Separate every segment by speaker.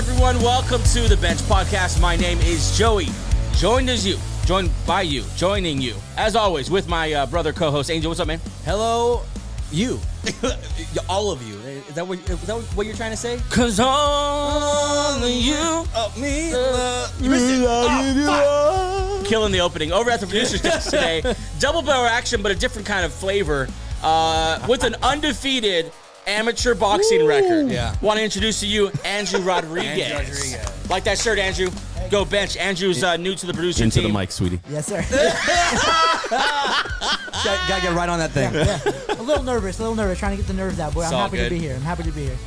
Speaker 1: everyone? Welcome to the Bench Podcast. My name is Joey. Joined joining you, as always, with my brother co-host Angel. What's up, man?
Speaker 2: Hello, you. All of you. Is that what you're trying to say?
Speaker 1: Cause only you
Speaker 2: Me.
Speaker 1: you missed it. Oh, fuck. Killing the opening. Over at the producer's desk today, double barrel action, but a different kind of flavor, with an undefeated amateur boxing record.
Speaker 2: Yeah.
Speaker 1: Want to introduce to you Andrew Rodriguez. Like that shirt, Andrew. Go Bench. Andrew's new to the producer
Speaker 3: Into
Speaker 1: team.
Speaker 3: the mic, sweetie.
Speaker 4: Yes, sir.
Speaker 2: Gotta get right on that thing.
Speaker 4: Yeah. A little nervous, trying to get the nerves out, boy.
Speaker 1: It's
Speaker 4: I'm
Speaker 1: all
Speaker 4: happy
Speaker 1: good.
Speaker 4: to be here.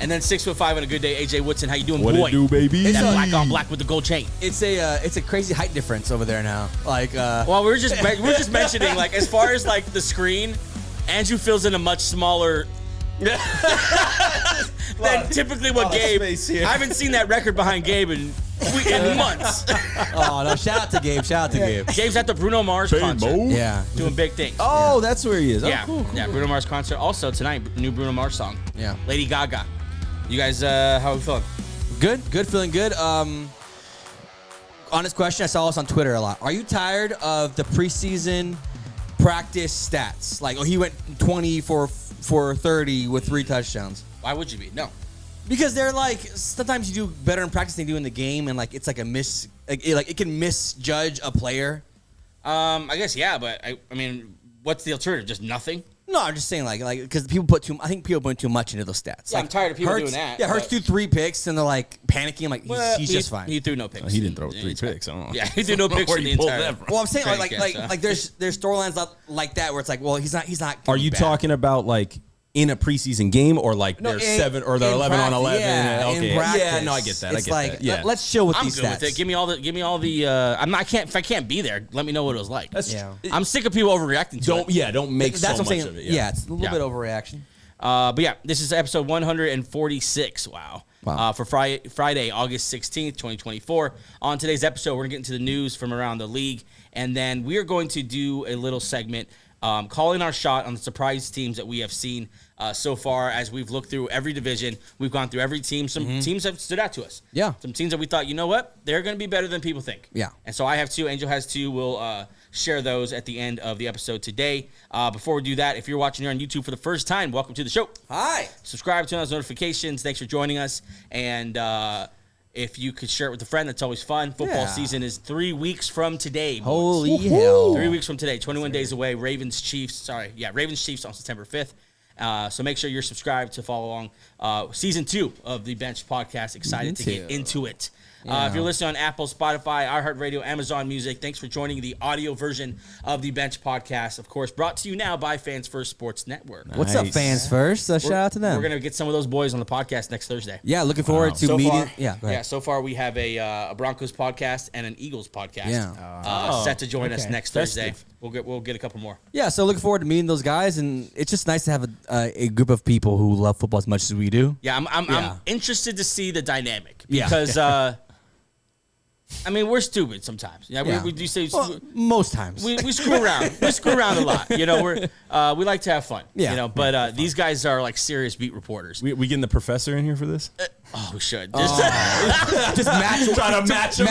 Speaker 1: And then 6'5" on a good day, AJ Woodson. How you doing,
Speaker 3: What
Speaker 1: boy?
Speaker 3: it do, baby?
Speaker 1: That
Speaker 2: It's
Speaker 1: black on black with the gold chain.
Speaker 2: It's a crazy height difference over there now. Like,
Speaker 1: Well, we're just mentioning, like, as far as like the screen, Andrew fills in a much smaller than typically what Gabe. I haven't seen that record behind Gabe in months.
Speaker 2: oh no! Shout out to Gabe.
Speaker 1: Gabe's at the Bruno Mars concert,
Speaker 2: Yeah.
Speaker 1: doing big things.
Speaker 3: Oh, that's where he is.
Speaker 1: yeah,
Speaker 3: Oh, cool.
Speaker 1: yeah. Bruno Mars concert. Also tonight, new Bruno Mars song.
Speaker 2: Yeah.
Speaker 1: Lady Gaga. You guys, how are we feeling?
Speaker 2: Good. Feeling good. Honest question. I saw this on Twitter a lot. Are you tired of the preseason practice stats? Like, he went 20 for 30 with 3 touchdowns.
Speaker 1: Why would you be? No.
Speaker 2: Because they're like, sometimes you do better in practice than you do in the game, and like it's like it can misjudge a player.
Speaker 1: I guess yeah, but I mean, what's the alternative? Just nothing.
Speaker 2: No, I'm just saying like because people put too much into those stats.
Speaker 1: Yeah,
Speaker 2: like,
Speaker 1: I'm tired of people
Speaker 2: Hurts,
Speaker 1: doing that.
Speaker 2: Yeah, Hurts
Speaker 1: but-
Speaker 2: threw 3 picks and they're like panicking. I'm like, he's just fine.
Speaker 1: He threw no picks.
Speaker 3: He didn't throw
Speaker 1: Yeah,
Speaker 3: 3
Speaker 1: he's fine.
Speaker 3: picks. I don't know.
Speaker 1: Yeah, he threw no picks
Speaker 3: Where
Speaker 1: in the
Speaker 3: you pulled
Speaker 1: entire.
Speaker 3: that from.
Speaker 2: Well, I'm saying
Speaker 1: training camp,
Speaker 2: like there's storylines like that where it's like, well, he's not.
Speaker 3: Are you
Speaker 2: bad.
Speaker 3: talking about like in a preseason game or like
Speaker 2: No,
Speaker 3: they're
Speaker 2: in-
Speaker 3: 7 or they're
Speaker 2: in
Speaker 3: 11 on
Speaker 2: practice,
Speaker 3: 11?
Speaker 2: yeah,
Speaker 3: Okay.
Speaker 2: in practice.
Speaker 3: Yeah, no, I get that.
Speaker 2: It's like, let's chill with
Speaker 1: I'm
Speaker 2: these
Speaker 1: good
Speaker 2: stats.
Speaker 1: with it. Give me all the. If I can't be there, let me know what it was like.
Speaker 2: Yeah.
Speaker 1: I'm sick of people overreacting to it.
Speaker 3: Don't make
Speaker 2: That's
Speaker 3: so
Speaker 2: what I'm
Speaker 3: much
Speaker 2: saying.
Speaker 3: of it.
Speaker 2: Yeah, it's a little
Speaker 1: Yeah.
Speaker 2: bit overreaction.
Speaker 1: But yeah, this is episode 146. Wow. For Friday, August 16th, 2024. On today's episode, we're going to get into the news from around the league. And then we are going to do a little segment calling our shot on the surprise teams that we have seen so far as we've looked through every division. We've gone through every team. Some teams have stood out to us.
Speaker 2: Yeah.
Speaker 1: Some teams that we thought, you know what? They're going to be better than people think.
Speaker 2: Yeah.
Speaker 1: And so I have 2. Angel has 2. We'll share those at the end of the episode today. Before we do that, if you're watching here on YouTube for the first time, welcome to the show.
Speaker 2: Hi.
Speaker 1: Subscribe, turn on those notifications. Thanks for joining us. And if you could share it with a friend, that's always fun. Football
Speaker 2: Yeah.
Speaker 1: season is 3 weeks from today. boys.
Speaker 2: Holy hell.
Speaker 1: 3 weeks from today, 21 days away. Ravens Chiefs on September 5th. So make sure you're subscribed to follow along. Season 2 of the Bench Podcast. Excited to get into it. If you're listening on Apple, Spotify, iHeartRadio, Amazon Music, thanks for joining the audio version of the Bench Podcast. Of course, brought to you now by Fans First Sports Network.
Speaker 2: What's up,
Speaker 3: Nice.
Speaker 2: fans first? Shout out to them.
Speaker 1: We're going to get some of those boys on the podcast next Thursday.
Speaker 2: Yeah, looking forward to meeting. Yeah, go ahead.
Speaker 1: So far we have a Broncos podcast and an Eagles podcast.
Speaker 2: Yeah.
Speaker 1: Set to join us
Speaker 4: okay.
Speaker 1: next Thursday. We'll get a couple more.
Speaker 2: Yeah, so looking forward to meeting those guys, and it's just nice to have a group of people who love football as much as we do.
Speaker 1: Yeah, I'm
Speaker 2: Yeah.
Speaker 1: interested to see the dynamic
Speaker 2: Yeah.
Speaker 1: because I mean we're stupid sometimes. Yeah,
Speaker 2: Yeah.
Speaker 1: we do say
Speaker 2: Well, most times.
Speaker 1: we screw around. We screw around a lot. You know, we like to have fun.
Speaker 2: Yeah.
Speaker 1: You know, but these guys are like serious beat reporters.
Speaker 3: We getting the professor in here for this?
Speaker 1: Oh, we should.
Speaker 2: just match.
Speaker 3: Trying to match him.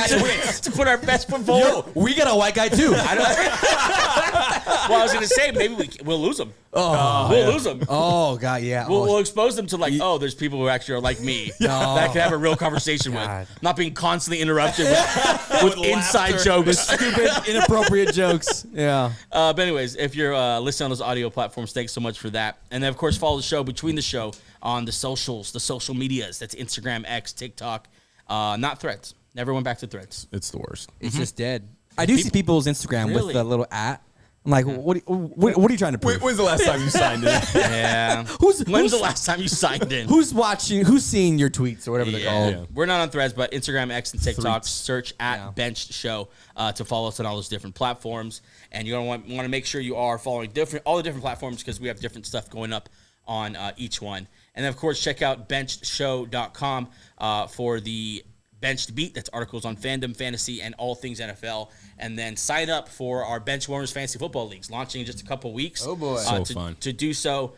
Speaker 1: To put our best foot forward.
Speaker 2: Yo, we got a white guy too.
Speaker 1: Well, I was gonna say maybe we'll lose them. We'll lose them.
Speaker 2: Oh God, yeah.
Speaker 1: We'll expose them to there's people who actually are like me that I can have a real conversation with, not being constantly interrupted with inside jokes.
Speaker 2: Stupid, inappropriate jokes. Yeah.
Speaker 1: But anyways, if you're listening on those audio platforms, thanks so much for that. And then of course follow the show between the show on the socials, the social medias. That's Instagram, X, TikTok, not Threads. Never went back to Threads.
Speaker 3: It's the worst.
Speaker 2: It's just dead. I do see people's Instagram
Speaker 1: Really?
Speaker 2: with the little at. I'm like, what are you trying to prove?
Speaker 3: When's the last time you signed it?
Speaker 1: Yeah. When's the last time you signed in?
Speaker 2: Who's watching? Who's seeing your tweets or whatever they're called?
Speaker 3: Yeah.
Speaker 1: We're not on Threads, but Instagram, X, and TikTok.
Speaker 3: Threads.
Speaker 1: Search at Benched Show to follow us on all those different platforms. And you're gonna want to make sure you are following all the different platforms because we have different stuff going up on each one. And then, of course, check out benchedshow.com for the Benched Beat. That's articles on fandom, fantasy, and all things NFL. And then sign up for our Bench Warmers Fantasy Football Leagues, launching in just a couple weeks.
Speaker 2: Oh, boy.
Speaker 3: So fun.
Speaker 1: To do so,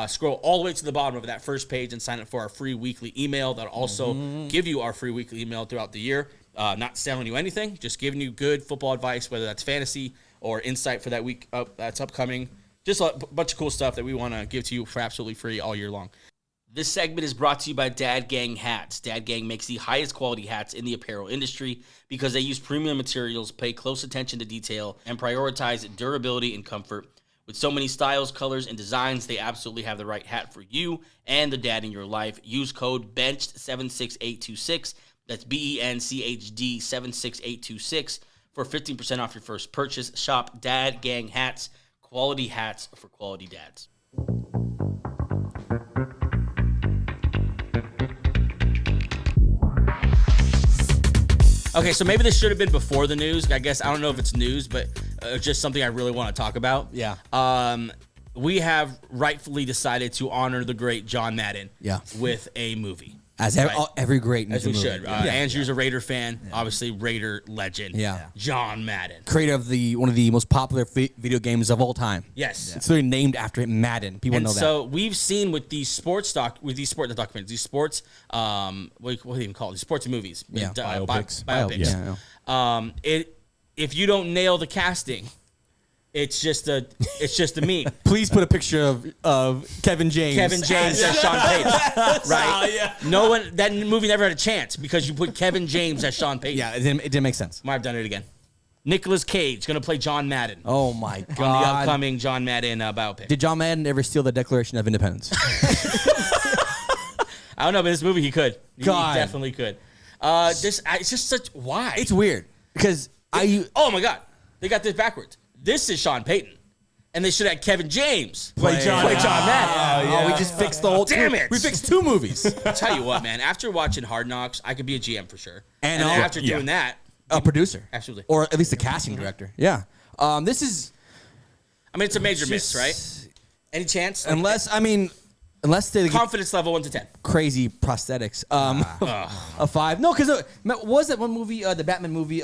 Speaker 1: Scroll all the way to the bottom of that first page and sign up for our free weekly email. That'll also give you our free weekly email throughout the year. Not selling you anything, just giving you good football advice, whether that's fantasy or insight for that week that's upcoming. Just a bunch of cool stuff that we want to give to you for absolutely free all year long. This segment is brought to you by Dad Gang Hats. Dad Gang makes the highest quality hats in the apparel industry because they use premium materials, pay close attention to detail, and prioritize durability and comfort. With so many styles, colors, and designs, they absolutely have the right hat for you and the dad in your life. Use code BENCHED76826. That's BENCHD 76826 for 15% off your first purchase. Shop Dad Gang Hats, quality hats for quality dads. Okay, so maybe this should have been before the news. I guess I don't know if it's news, but just something I really want to talk about.
Speaker 2: Yeah.
Speaker 1: We have rightfully decided to honor the great John Madden with a movie.
Speaker 2: As every great
Speaker 1: as we
Speaker 2: movie.
Speaker 1: should. Andrew's a Raider fan, obviously Raider legend.
Speaker 2: Yeah.
Speaker 1: John Madden,
Speaker 2: creator of one of the most popular video games of all time.
Speaker 1: Yes,
Speaker 2: it's literally named after him, Madden. People know that.
Speaker 1: So we've seen with these sports what do you even call it? These sports movies,
Speaker 3: biopics.
Speaker 1: Biopics.
Speaker 3: Yeah.
Speaker 1: If you don't nail the casting, it's just a meme.
Speaker 2: Please put a picture of Kevin James.
Speaker 1: Kevin James as Sean Payton, right? No one. That movie never had a chance because you put Kevin James as Sean Payton.
Speaker 2: Yeah, it didn't make sense.
Speaker 1: Might have done it again. Nicolas Cage going to play John Madden.
Speaker 2: Oh my God!
Speaker 1: On the upcoming John Madden biopic.
Speaker 2: Did John Madden ever steal the Declaration of Independence?
Speaker 1: I don't know, but in this movie he could. He definitely could. It's just such why.
Speaker 2: It's weird because
Speaker 1: oh my God, they got this backwards. This is Sean Payton, and they should have Kevin James play John Madden.
Speaker 2: Oh, we just fixed the whole.
Speaker 1: Damn it!
Speaker 2: We fixed 2 movies.
Speaker 1: I'll tell you what, man. After watching Hard Knocks, I could be a GM for sure.
Speaker 2: And
Speaker 1: after doing that,
Speaker 2: a producer,
Speaker 1: absolutely,
Speaker 2: or at least a casting director. Yeah. This is.
Speaker 1: I mean, it's a major miss, right? Any chance?
Speaker 2: Unless they
Speaker 1: confidence level 1 to 10.
Speaker 2: Crazy prosthetics. A 5. No, because what was that one movie? The Batman movie.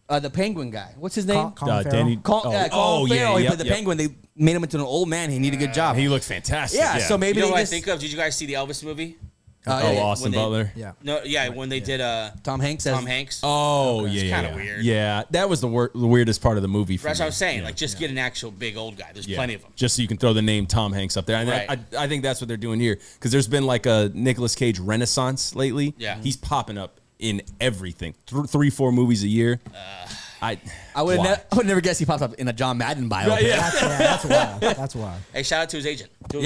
Speaker 2: The Penguin guy. What's his name?
Speaker 4: Colin
Speaker 2: Farrell. Colin Farrell. He played the Penguin. They made him into an old man. He needed a good job.
Speaker 3: He looked fantastic.
Speaker 2: Yeah. So maybe
Speaker 1: you know what I think of? Did you guys see the Elvis movie?
Speaker 3: Austin Butler.
Speaker 4: Yeah.
Speaker 1: No. Yeah. When they did
Speaker 2: Tom Hanks.
Speaker 3: Oh,
Speaker 1: it's
Speaker 3: yeah.
Speaker 1: kind of weird.
Speaker 3: Yeah, that was the weirdest part of the movie.
Speaker 1: That's what I was saying. Like, just get an actual big old guy. There's plenty of them.
Speaker 3: Just so you can throw the name Tom Hanks up there. And I think that's what they're doing here because there's been like a Nicolas Cage renaissance lately.
Speaker 1: Yeah.
Speaker 3: He's popping up in everything. 3-4 movies a year.
Speaker 2: I would never guess he pops up in a John Madden bio.
Speaker 3: Right, yeah.
Speaker 4: That's wild. That's wild.
Speaker 1: Hey, shout out to his agent. Doing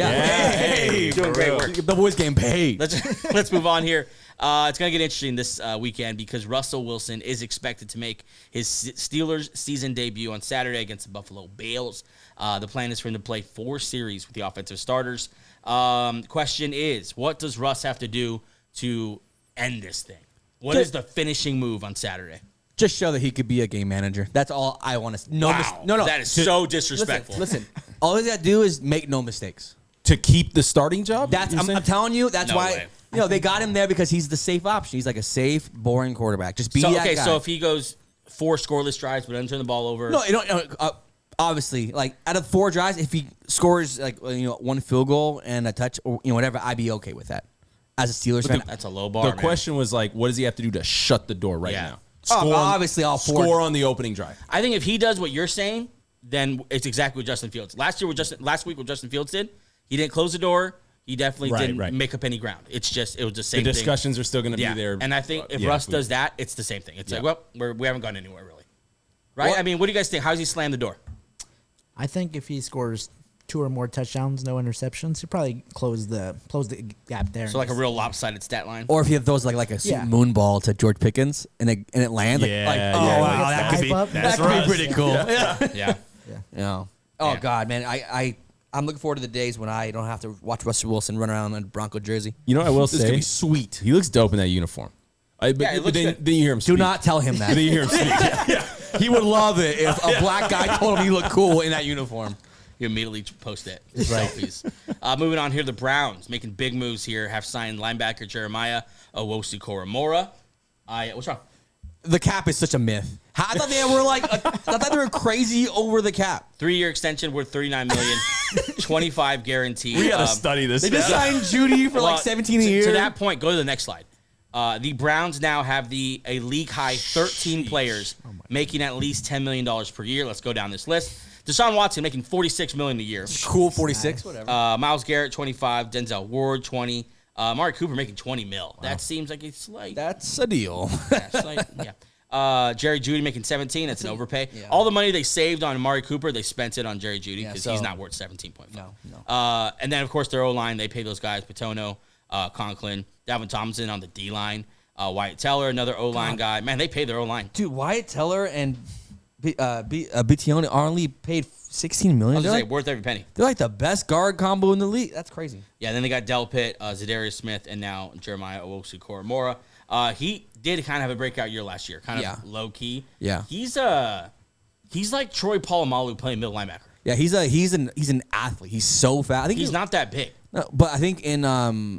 Speaker 2: Great work. The boys getting paid.
Speaker 1: Let's move on here. It's going to get interesting this weekend because Russell Wilson is expected to make his Steelers season debut on Saturday against the Buffalo Bills. The plan is for him to play 4 series with the offensive starters. Question is, what does Russ have to do to end this thing? What is the finishing move on Saturday?
Speaker 2: Just show that he could be a game manager. That's all I want to. No.
Speaker 1: That is so disrespectful.
Speaker 2: Listen. All he's got to do is make no mistakes
Speaker 3: to keep the starting job.
Speaker 2: I'm telling you. That's why. They got him there because he's the safe option. He's like a safe, boring quarterback. Just be that guy.
Speaker 1: So if he goes 4 scoreless drives but doesn't turn the ball over,
Speaker 2: obviously, like out of 4 drives, if he scores 1 field goal and a touch or whatever, I'd be okay with that. As a Steelers fan,
Speaker 1: that's a low bar.
Speaker 3: The question was like, what does he have to do to shut the door now?
Speaker 2: Obviously, all 4.
Speaker 3: Score on the opening drive.
Speaker 1: I think if he does what you're saying, then it's exactly what Justin Fields. Last week, what Justin Fields did, he didn't close the door. He definitely didn't make up any ground. It was the same thing.
Speaker 3: The discussions are still going to be there.
Speaker 1: And I think if Russ does that, it's the same thing. It's like, we haven't gone anywhere really. Right? I mean, what do you guys think? How does he slam the door?
Speaker 4: I think if he scores 2 or more touchdowns, no interceptions, he'll probably close the gap there.
Speaker 1: So like a real lopsided stat line.
Speaker 2: Or if he throws like a moon ball to George Pickens and it lands.
Speaker 3: Wow,
Speaker 2: that could be pretty cool.
Speaker 1: Yeah.
Speaker 2: Oh God, man, I'm looking forward to the days when I don't have to watch Russell Wilson run around in a Bronco jersey.
Speaker 3: You know what I will say?
Speaker 2: This could be sweet.
Speaker 3: He looks dope in that uniform.
Speaker 1: It looks good.
Speaker 3: Then you hear him speak.
Speaker 2: Do not tell him that.
Speaker 3: Then you hear him speak.
Speaker 2: He would love it if a black guy told him he looked cool in that uniform.
Speaker 1: You immediately post it. Selfies. Moving on here, the Browns making big moves here. Have signed linebacker Jeremiah Owusu-Koramoah. What's wrong?
Speaker 2: the cap is such a myth. I thought they were I thought they were crazy over the cap.
Speaker 1: 3-year extension worth $39 million, 25 guaranteed.
Speaker 3: We got to study this.
Speaker 2: They just signed Judy for 17 a year.
Speaker 1: To that point, go to the next slide. The Browns now have a league high 13 players making at least $10 million per year. Let's go down this list. Deshaun Watson making $46 million a year.
Speaker 2: Cool, 46, whatever.
Speaker 1: Myles Garrett 25, Denzel Ward 20, Amari Cooper making $20 million. Wow. That seems like it's like
Speaker 2: that's a deal.
Speaker 1: Jerry Jeudy making 17. That's an overpay.
Speaker 2: Yeah.
Speaker 1: All the money they saved on Amari Cooper, they spent it on Jerry Jeudy because he's not worth 17.5.
Speaker 2: No.
Speaker 1: And then of course their O-line, they pay those guys: Patonio, Conklin, Dalvin Thompson on the D-line, Wyatt Teller, another O-line guy. Man, they pay their O-line.
Speaker 2: Dude, Wyatt Teller and Bitonio are only paid $16 million.
Speaker 1: I was gonna say, worth every penny.
Speaker 2: They're like the best guard combo in the league. That's crazy.
Speaker 1: Yeah, then they got Del Pitt, Zadarius Smith, and now Jeremiah Owusu-Koramoah. He did kind of have a breakout year last year, kind of low key.
Speaker 2: Yeah,
Speaker 1: he's like Troy Polamalu playing middle linebacker.
Speaker 2: Yeah, he's an athlete. He's so fast. I think
Speaker 1: he's not that big.
Speaker 2: No, but I think in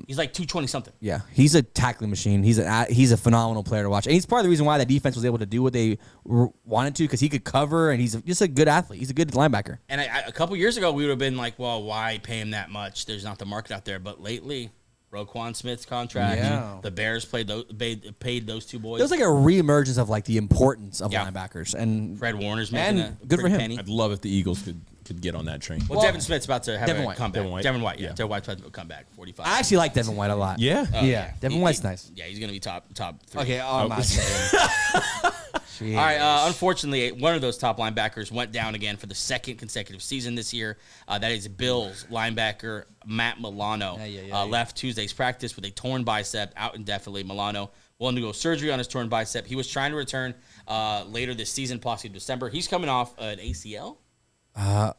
Speaker 1: he's like 220 something.
Speaker 2: Yeah, he's a tackling machine. He's a phenomenal player to watch. And he's part of the reason why that defense was able to do what they wanted to, because he could cover and he's just a good athlete. He's a good linebacker.
Speaker 1: And a couple years ago, we would have been like, well, why pay him that much? There's not the market out there. But lately, Roquan Smith's contract, the Bears paid those two boys.
Speaker 2: There's like a reemergence of like the importance of linebackers, and
Speaker 1: Fred Warner's making a
Speaker 2: good for him.
Speaker 1: Penny.
Speaker 3: I'd love if the Eagles could get on that train.
Speaker 1: Well, Devin Smith's about to have a comeback.
Speaker 3: Devin
Speaker 1: White, yeah. Devin White's about to come back, 45.
Speaker 2: I actually like Devin White a lot.
Speaker 3: Yeah.
Speaker 2: Devin White's nice.
Speaker 1: Yeah, he's going to be top 3.
Speaker 2: Okay, I'm not saying.
Speaker 1: All right, unfortunately, one of those top linebackers went down again for the second consecutive season this year. That is Bills linebacker Matt Milano. Left Tuesday's practice with a torn bicep, out indefinitely. Milano will undergo surgery on his torn bicep. He was trying to return later this season, possibly December. He's coming off an ACL.
Speaker 2: I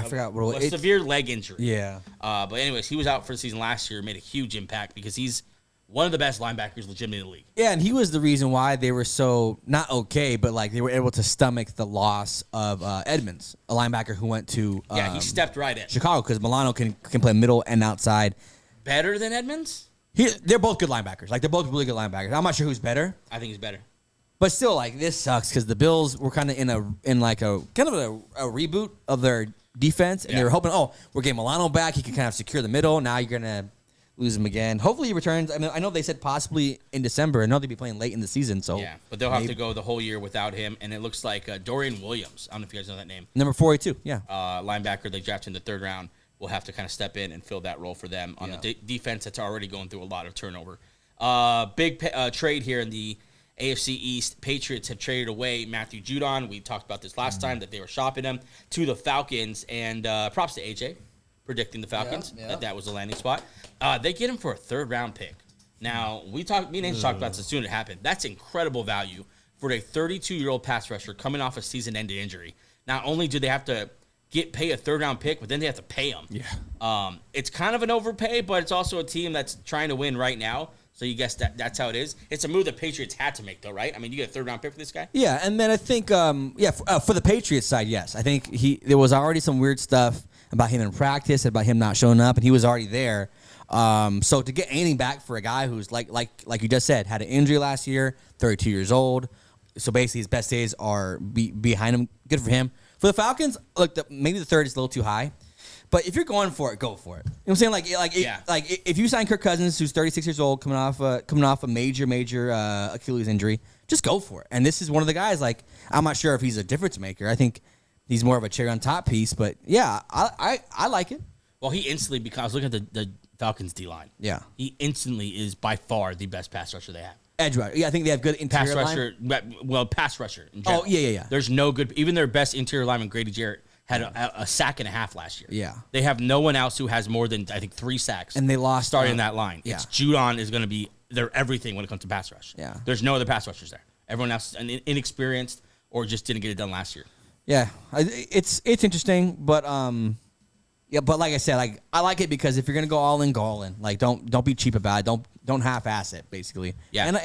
Speaker 2: forgot what it was.
Speaker 1: A severe leg injury.
Speaker 2: Yeah.
Speaker 1: But anyways, he was out for the season last year, made a huge impact because he's one of the best linebackers legitimately in the league.
Speaker 2: Yeah, and he was the reason why they were so, not okay, but like they were able to stomach the loss of Edmonds, a linebacker who went to
Speaker 1: he stepped right in.
Speaker 2: Chicago, because Milano can play middle and outside.
Speaker 1: Better than Edmonds?
Speaker 2: They're both good linebackers. Like, they're both really good linebackers. I'm not sure who's better.
Speaker 1: I think he's better.
Speaker 2: But still, like, this sucks because the Bills were kind of in a reboot of their defense, and they were hoping, we're getting Milano back. He can kind of secure the middle. Now you're going to lose him again. Hopefully he returns. I mean, I know they said possibly in December. I know they'd be playing late in the season. So
Speaker 1: yeah, but they'll have to go the whole year without him. And it looks like Dorian Williams, I don't know if you guys know that name.
Speaker 2: Number 42, yeah.
Speaker 1: Linebacker they drafted in the 3rd round will have to kind of step in and fill that role for them on the defense that's already going through a lot of turnover. Big trade here in the AFC East. Patriots have traded away Matthew Judon. We talked about this last time that they were shopping him to the Falcons. And props to AJ predicting the Falcons that was the landing spot. They get him for a 3rd round pick. Now, me and Nate talked about this as soon as it happened. That's incredible value for a 32-year-old pass rusher coming off a season-ending injury. Not only do they have to pay a 3rd round pick, but then they have to pay him.
Speaker 3: Yeah.
Speaker 1: It's kind of an overpay, but it's also a team that's trying to win right now. So you guess that's how it is. It's a move the Patriots had to make, though, right? I mean, you get a 3rd round pick for this guy.
Speaker 2: Yeah, and then I think, for the Patriots side, yes, I think there was already some weird stuff about him in practice, about him not showing up, and he was already there. So to get anything back for a guy who's like you just said, had an injury last year, 32 years old, so basically his best days are behind him. Good for him. For the Falcons, look, maybe the 3rd is a little too high, but if you're going for it, go for it. You know what I'm saying? Like if you sign Kirk Cousins, who's 36 years old, coming off a major Achilles injury, just go for it. And this is one of the guys. Like, I'm not sure if he's a difference maker. I think he's more of a cherry on top piece, but yeah, I like it.
Speaker 1: Well, he instantly becomes. Look at the Falcons D line.
Speaker 2: Yeah,
Speaker 1: he instantly is by far the best pass rusher they have.
Speaker 2: Edge rusher. Yeah, I think they have good interior
Speaker 1: pass rusher. Well, pass rusher. In general.
Speaker 2: Oh yeah.
Speaker 1: There's no good. Even their best interior lineman, Grady Jarrett, had a sack and a half last year.
Speaker 2: Yeah,
Speaker 1: they have no one else who has more than I think 3 sacks.
Speaker 2: And they lost
Speaker 1: starting that line.
Speaker 2: Yeah.
Speaker 1: It's Judon is going to be their everything when it comes to pass rush.
Speaker 2: Yeah,
Speaker 1: there's no other pass rushers there. Everyone else is inexperienced or just didn't get it done last year.
Speaker 2: Yeah, it's interesting, but but like I said, like I like it because if you're gonna go all in, go all in. Like don't be cheap about it. Don't half-ass it, basically.
Speaker 1: Yeah.
Speaker 2: And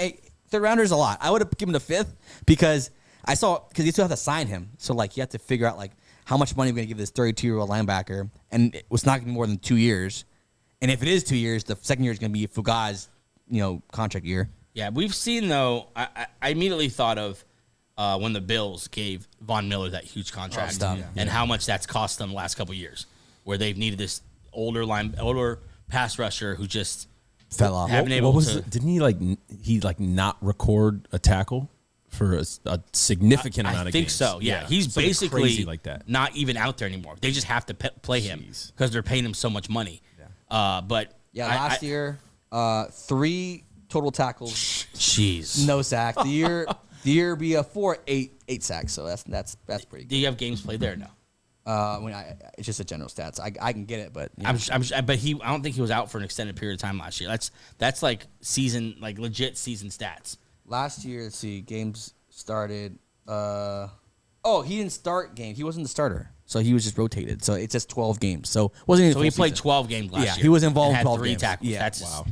Speaker 2: 3rd rounder's a lot. I would have given him the 5th because you still have to sign him. So like you have to figure out like how much money we're gonna give this 32-year-old linebacker, and it was not gonna be more than 2 years. And if it is 2 years, the 2nd year is gonna be Fugaz, contract year.
Speaker 1: Yeah, we've seen, though, I immediately thought of when the Bills gave Von Miller that huge contract and how much that's cost them the last couple of years, where they've needed this older pass rusher who just
Speaker 2: fell off.
Speaker 3: Didn't he not record a tackle for a significant amount of games?
Speaker 1: I think so, yeah. He's
Speaker 3: something
Speaker 1: basically
Speaker 3: crazy like that.
Speaker 1: Not even out there anymore. They just have to play him because they're paying him so much money. Yeah.
Speaker 2: Last year, 3 total tackles.
Speaker 1: Jeez.
Speaker 2: No sack. The year be a 8 sacks. So that's pretty good.
Speaker 1: Do you have games played there or no?
Speaker 2: It's just a general stats. I can get it, but
Speaker 1: but I don't think he was out for an extended period of time last year. That's like season, like legit season stats.
Speaker 2: Last year, let's see, games started. He didn't start games. He wasn't the starter, so he was just rotated. So it's just 12 games. So wasn't even
Speaker 1: so he played 12 games last year.
Speaker 2: He was involved
Speaker 1: in
Speaker 2: 12
Speaker 1: 3
Speaker 2: games.
Speaker 1: tackles.
Speaker 2: Yeah,
Speaker 1: wow.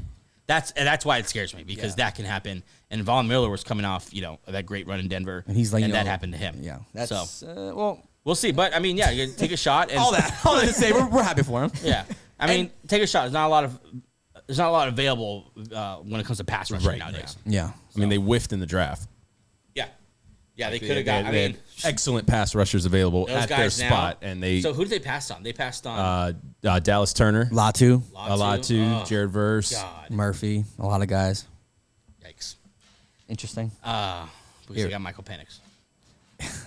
Speaker 1: That's why it scares me because that can happen. And Von Miller was coming off, that great run in Denver,
Speaker 2: and he's like,
Speaker 1: that happened to him.
Speaker 2: Yeah, that's
Speaker 1: we'll see. But I mean, you take a shot. And
Speaker 2: all that to say, we're happy for him.
Speaker 1: Yeah, I mean, take a shot. There's not a lot available when it comes to pass rushing nowadays.
Speaker 2: Yeah,
Speaker 3: I mean, they whiffed in the draft.
Speaker 1: Yeah, they could have got.
Speaker 3: Excellent pass rushers available at their spot, and they.
Speaker 1: So who did they pass on? They passed on
Speaker 3: Dallas Turner,
Speaker 2: Latu,
Speaker 3: Jared Verse,
Speaker 2: Murphy, a lot of guys.
Speaker 1: Yikes!
Speaker 2: Interesting.
Speaker 1: Because they got Michael Penix.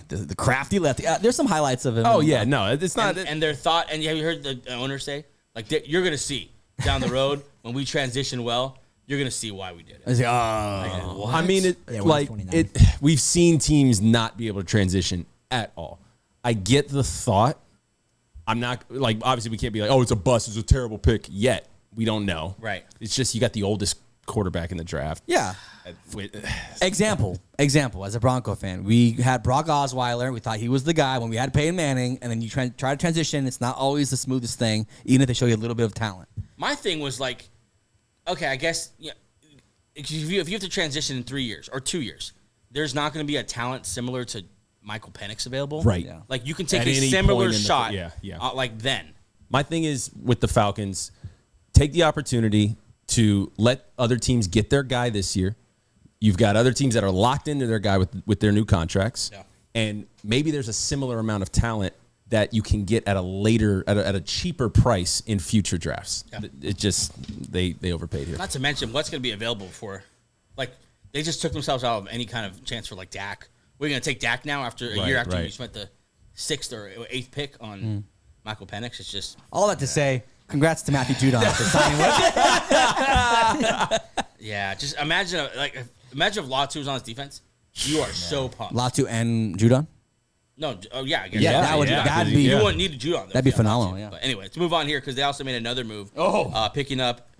Speaker 2: the crafty lefty. There's some highlights of him.
Speaker 3: Oh yeah, no, it's not.
Speaker 1: And their thought. And have you heard the owner say, like, you're gonna see down the road when we transition well. You're gonna see why we did it.
Speaker 2: I was like,
Speaker 3: I mean, we've seen teams not be able to transition at all. I get the thought. I'm not obviously we can't be like, oh, it's a bust, it's a terrible pick yet. We don't know.
Speaker 1: Right.
Speaker 3: It's just you got the oldest quarterback in the draft.
Speaker 2: Yeah. Example. As a Bronco fan, we had Brock Osweiler. We thought he was the guy when we had Peyton Manning, and then you try to transition. It's not always the smoothest thing, even if they show you a little bit of talent.
Speaker 1: My thing was like, okay, I guess if you have to transition in 3 years or 2 years, there's not going to be a talent similar to Michael Penix available.
Speaker 3: Right. Yeah.
Speaker 1: Like you can take a similar shot like then.
Speaker 3: My thing is with the Falcons, take the opportunity to let other teams get their guy this year. You've got other teams that are locked into their guy with their new contracts. Yeah. And maybe there's a similar amount of talent that you can get at a cheaper price in future drafts. Yeah. It just they overpaid here.
Speaker 1: Not to mention what's going to be available for, they just took themselves out of any kind of chance for Dak. We're going to take Dak now after a year after you spent the 6th or 8th pick on Michael Penix. It's just
Speaker 2: all that to say. Congrats to Matthew Judon for signing with.
Speaker 1: Yeah, just imagine if Latu was on his defense. You are so pumped.
Speaker 2: Latu and Judon.
Speaker 1: No, I guess.
Speaker 2: That'd be.
Speaker 1: You wouldn't need a Judon.
Speaker 2: That'd be phenomenal. Yeah.
Speaker 1: But anyway, let's move on here because they also made another move. Picking up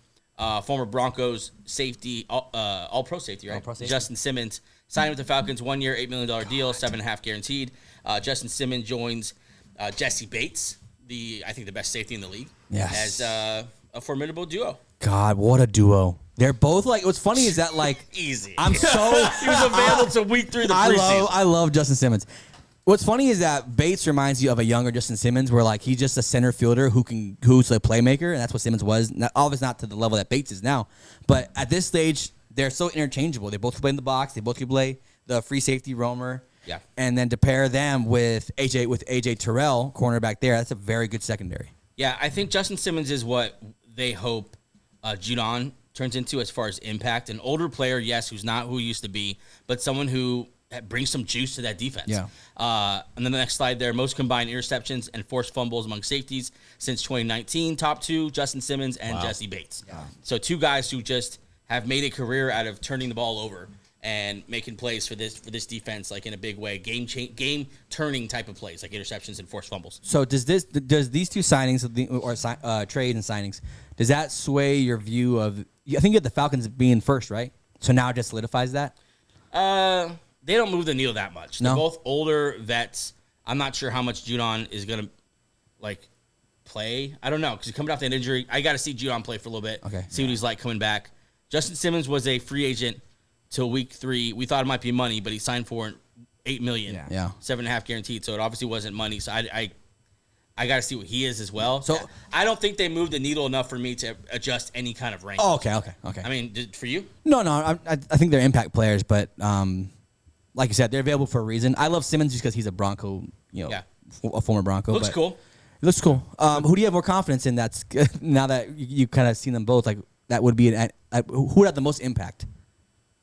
Speaker 1: former Broncos safety, all-pro safety, right?
Speaker 2: All-pro safety.
Speaker 1: Justin Simmons signed with the Falcons, 1 year, $8 million deal, 7.5 guaranteed. Justin Simmons joins Jesse Bates, I think the best safety in the league.
Speaker 2: Yes.
Speaker 1: As a formidable duo.
Speaker 2: God, what a duo. They're both what's funny is that
Speaker 1: easy.
Speaker 2: I'm so
Speaker 1: he was available to week 3 of the preseason.
Speaker 2: I love Justin Simmons. What's funny is that Bates reminds you of a younger Justin Simmons, where he's just a center fielder who's a playmaker, and that's what Simmons was. Obviously not to the level that Bates is now, but at this stage they're so interchangeable. They both play in the box. They both can play the free safety roamer.
Speaker 1: Yeah.
Speaker 2: And then to pair them with AJ Terrell, cornerback there, that's a very good secondary.
Speaker 1: Yeah, I think Justin Simmons is what they hope Judon turns into as far as impact. An older player, yes, who's not who he used to be, but someone who brings some juice to that defense.
Speaker 2: Yeah.
Speaker 1: And then the next slide there, most combined interceptions and forced fumbles among safeties since 2019. Top 2, Justin Simmons and Jesse Bates. Yeah. So 2 guys who just have made a career out of turning the ball over and making plays for this defense in a big way, game turning type of plays like interceptions and forced fumbles.
Speaker 2: So does these 2 signings or trade and signings, does that sway your view of? I think you have the Falcons being first, right? So now it just solidifies that.
Speaker 1: They don't move the needle that much. They're both older vets. I'm not sure how much Judon is gonna play. I don't know because he's coming off that injury. I got to see Judon play for a little bit.
Speaker 2: Okay.
Speaker 1: See what he's like coming back. Justin Simmons was a free agent till week 3. We thought it might be money, but he signed for $8 million.
Speaker 2: Yeah.
Speaker 1: 7.5 guaranteed. So it obviously wasn't money. So I got to see what he is as well. So I don't think they moved the needle enough for me to adjust any kind of rank.
Speaker 2: Oh, okay.
Speaker 1: I mean, for you?
Speaker 2: No. I think they're impact players, but like you said, they're available for a reason. I love Simmons just because he's a Bronco, a former Bronco.
Speaker 1: Looks cool.
Speaker 2: It looks cool. Who do you have more confidence in? That's now that you kind of seen them both. Like that would be who would have the most impact?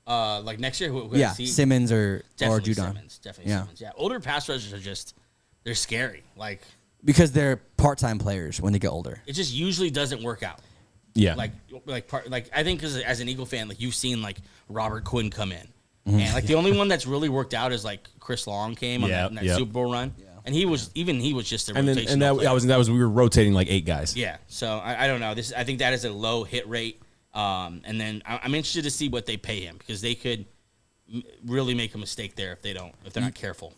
Speaker 1: Like next year, who
Speaker 2: Simmons or Judon.
Speaker 1: Definitely Simmons. Yeah, older pass rushers are they're scary. Like.
Speaker 2: Because they're part-time players when they get older.
Speaker 1: It just usually doesn't work out.
Speaker 3: Yeah.
Speaker 1: Like I think as an Eagle fan, like you've seen like Robert Quinn come in. And like the only one that's really worked out is like Chris Long came on that Super Bowl run. Yeah. And he was just a rotational
Speaker 3: and that was we were rotating like 8 guys.
Speaker 1: Yeah. So I don't know. I think that is a low hit rate. And then I'm interested to see what they pay him because they could really make a mistake there if they're not careful.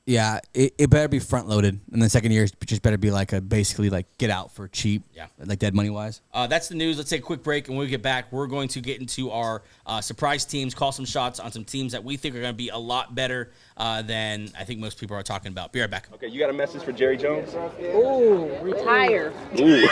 Speaker 2: Yeah, it better be front loaded, and the second year just better be like basically like get out for cheap. Yeah, like dead money wise.
Speaker 1: That's the news. Let's take a quick break, and when we get back, we're going to get into our surprise teams, call some shots on some teams that we think are going to be a lot better than I think most people are talking about. Be right back.
Speaker 5: Okay, you got a message for Jerry Jones?
Speaker 6: Ooh, retire.
Speaker 5: Ooh.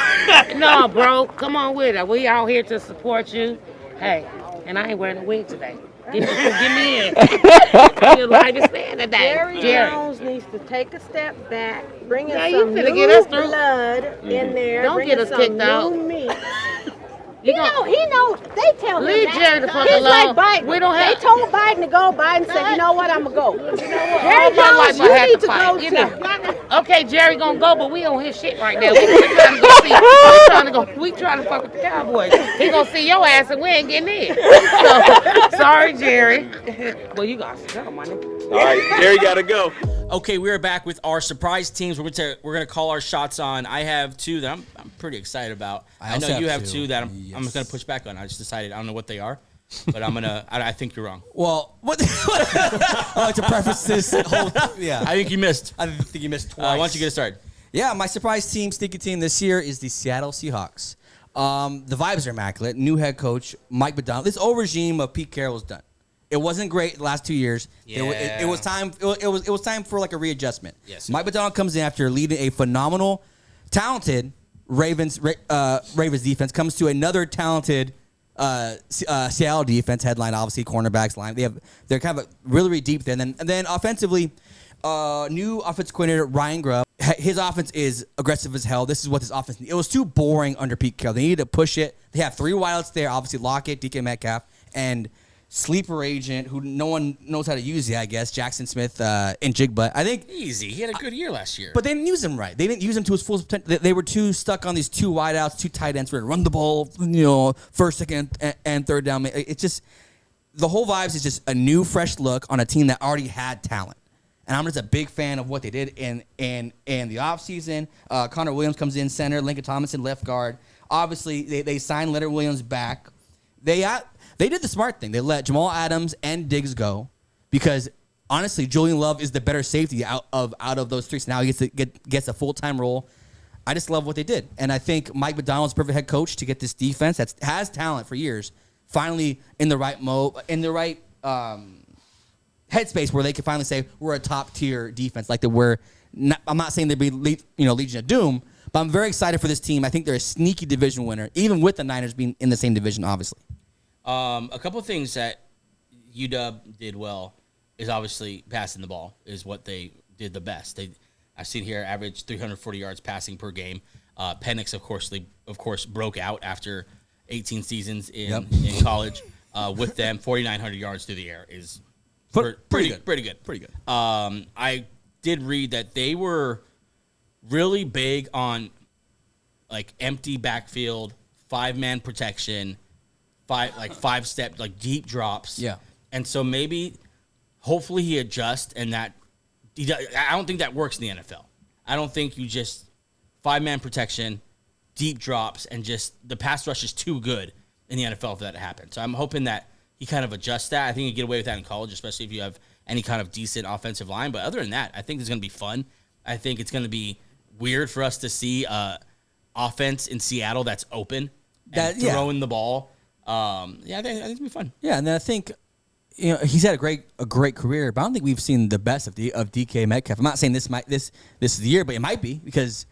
Speaker 6: No, bro, come on with it. We out here to support you. Hey, and I ain't wearing a wig today. Get me in. I'm your livest man today.
Speaker 7: Jerry Jones needs to take a step back, bring in
Speaker 6: you
Speaker 7: some
Speaker 6: finna
Speaker 7: new
Speaker 6: get us through.
Speaker 7: blood in there.
Speaker 6: Don't
Speaker 7: bring
Speaker 6: get
Speaker 7: in
Speaker 6: us
Speaker 7: some
Speaker 6: kicked
Speaker 7: new
Speaker 6: out.
Speaker 7: Meat. He knows. They tell him
Speaker 6: Leave
Speaker 7: that.
Speaker 6: Jerry the fuck
Speaker 7: It's
Speaker 6: alone.
Speaker 7: like Biden.
Speaker 6: We don't have-
Speaker 7: They told Biden to go. Biden said, "You know what? I'm gonna go."
Speaker 6: All
Speaker 7: Jerry
Speaker 6: my
Speaker 7: Jones,
Speaker 6: life I
Speaker 7: you
Speaker 6: had
Speaker 7: need
Speaker 6: to
Speaker 7: to
Speaker 6: fight.
Speaker 7: go
Speaker 6: You
Speaker 7: too.
Speaker 6: know. Okay, Jerry gonna go, but we on his shit right now. We trying to go see. We trying to fuck with the Cowboys. He gonna see your ass and we ain't getting in. So, sorry, Jerry. Well, you got to go, my nigga.
Speaker 5: All right, Jerry got to go.
Speaker 1: Okay, we're back with our surprise teams. We're gonna call our shots on. I have 2 that I'm pretty excited about. I know you have 2 that I'm gonna push back on. I just decided I don't know what they are, but I think you're wrong.
Speaker 2: Well, what? I like to preface this whole. Yeah,
Speaker 1: I think you missed.
Speaker 2: I think you missed twice.
Speaker 1: Why don't you get it started?
Speaker 2: Yeah, my surprise team, sneaky team this year is the Seattle Seahawks. The vibes are immaculate. New head coach Mike Macdonald. This old regime of Pete Carroll is done. It wasn't great the last 2 years.
Speaker 1: Yeah.
Speaker 2: It was time. It was time for like a readjustment.
Speaker 1: Yes,
Speaker 2: Mike Macdonald comes in after leading a phenomenal, talented Ravens defense. Comes to another talented Seattle defense. Headline obviously cornerbacks line. They're kind of really deep there. And then offensively, new offensive coordinator Ryan Grubb. His offense is aggressive as hell. This is what this offense needs. It was too boring under Pete Carroll. They needed to push it. They have 3 wideouts there. Obviously Lockett, DK Metcalf, and sleeper agent who no one knows how to use yet, I guess, Jackson Smith and Jigba. I think
Speaker 1: easy. He had a good year last year.
Speaker 2: But they didn't use him right. They didn't use him to his full potential. They were too stuck on these 2 wideouts, 2 tight ends. We're going to run the ball, first, second, and third down. It's just the whole vibes is just a new, fresh look on a team that already had talent. And I'm just a big fan of what they did in the offseason. Connor Williams comes in center, Lincoln Thomason left guard. Obviously, they signed Leonard Williams back. They did the smart thing. They let Jamal Adams and Diggs go because, honestly, Julian Love is the better safety out of those 3. So now he gets a full-time role. I just love what they did. And I think Mike Macdonald's a perfect head coach to get this defense that has talent for years finally in the right headspace where they can finally say we're a top-tier defense. Like I'm not saying they'd be Legion of Doom, but I'm very excited for this team. I think they're a sneaky division winner, even with the Niners being in the same division, obviously.
Speaker 1: A couple of things that UW did well is obviously passing the ball is what they did the best. I've seen here average 340 yards passing per game. Penix, of course, broke out after 18 seasons in college with them. 4,900 yards through the air is pretty good. I did read that they were really big on like empty backfield, 5-man protection. 5-step, like deep drops.
Speaker 2: Yeah.
Speaker 1: And so hopefully he adjusts and that I don't think that works in the NFL. I don't think you just 5-man protection, deep drops, and just the pass rush is too good in the NFL for that to happen. So I'm hoping that he kind of adjusts that. I think you get away with that in college, especially if you have any kind of decent offensive line. But other than that, I think it's going to be fun. I think it's going to be weird for us to see offense in Seattle that's open and throwing the ball. I think it's going to be fun.
Speaker 2: Yeah, and then I think he's had a great career, but I don't think we've seen the best of DK Metcalf. I'm not saying this is the year, but it might be because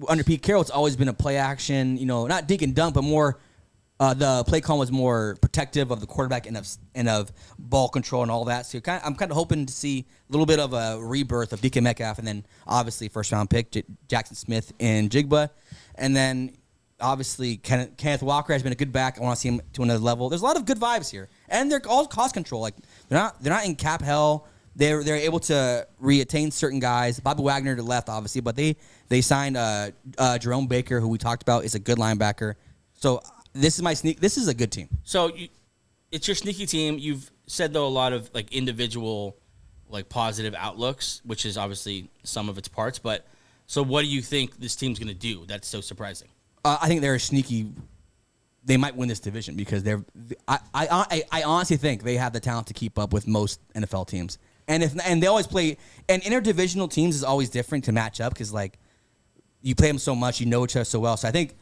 Speaker 2: under Pete Carroll, it's always been a play action, not dink and dunk, but more the play call was more protective of the quarterback and of ball control and all that. So I'm kind of hoping to see a little bit of a rebirth of DK Metcalf, and then obviously first round pick Jackson Smith and Jigba, and then obviously Kenneth Walker has been a good back. I want to see him to another level. There's a lot of good vibes here, and they're all cost control. Like they're not in cap hell. They're able to reattain certain guys. Bobby Wagner to left, obviously, but they signed Jerome Baker, who we talked about is a good linebacker. So this is a good team.
Speaker 1: So it's your sneaky team. You've said though a lot of like individual, like positive outlooks, which is obviously some of its parts. But so what do you think this team's going to do? That's so surprising. I
Speaker 2: think they're sneaky. They might win this division because I honestly think they have the talent to keep up with most NFL teams. And they always play. And interdivisional teams is always different to match up because like you play them so much, you know each other so well. So I think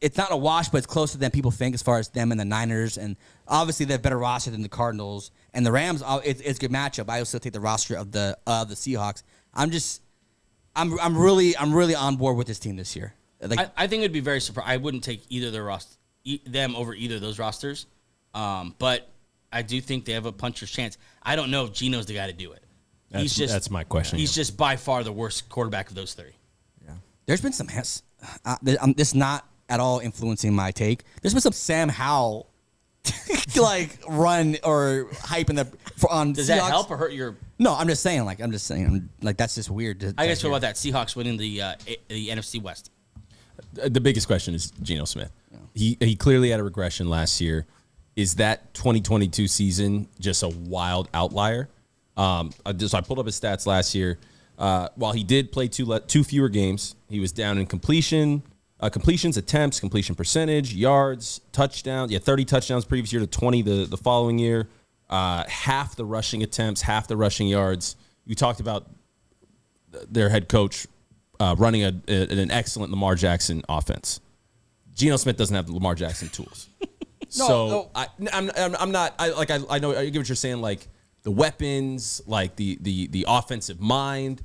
Speaker 2: it's not a wash, but it's closer than people think as far as them and the Niners. And obviously they have better roster than the Cardinals and the Rams. It's a good matchup. I also take the roster of the Seahawks. I'm really on board with this team this year. Like,
Speaker 1: I think it'd be very surprising. I wouldn't take either of their them over either of those rosters, but I do think they have a puncher's chance. I don't know if Geno's the guy to do it.
Speaker 3: That's my question.
Speaker 1: He's just by far the worst quarterback of those three.
Speaker 2: Yeah, there's been some. This is not at all influencing my take. There's been some Sam Howell like run or hype on.
Speaker 1: Does
Speaker 2: Seahawks.
Speaker 1: that help or hurt your?
Speaker 2: No, I'm just saying. That's just weird.
Speaker 1: I guess what about that Seahawks winning the NFC West?
Speaker 3: The biggest question is Geno Smith. Yeah. He clearly had a regression last year. Is that 2022 season just a wild outlier? So I pulled up his stats last year. While he did play two fewer games, he was down in completions, attempts, completion percentage, yards, touchdowns. Yeah, 30 touchdowns previous year to 20 the following year. Half the rushing attempts, half the rushing yards. You talked about their head coach running an excellent Lamar Jackson offense. Geno Smith doesn't have the Lamar Jackson tools.
Speaker 2: No.
Speaker 3: I'm not. I know. I get what you're saying. Like the weapons, like the offensive mind.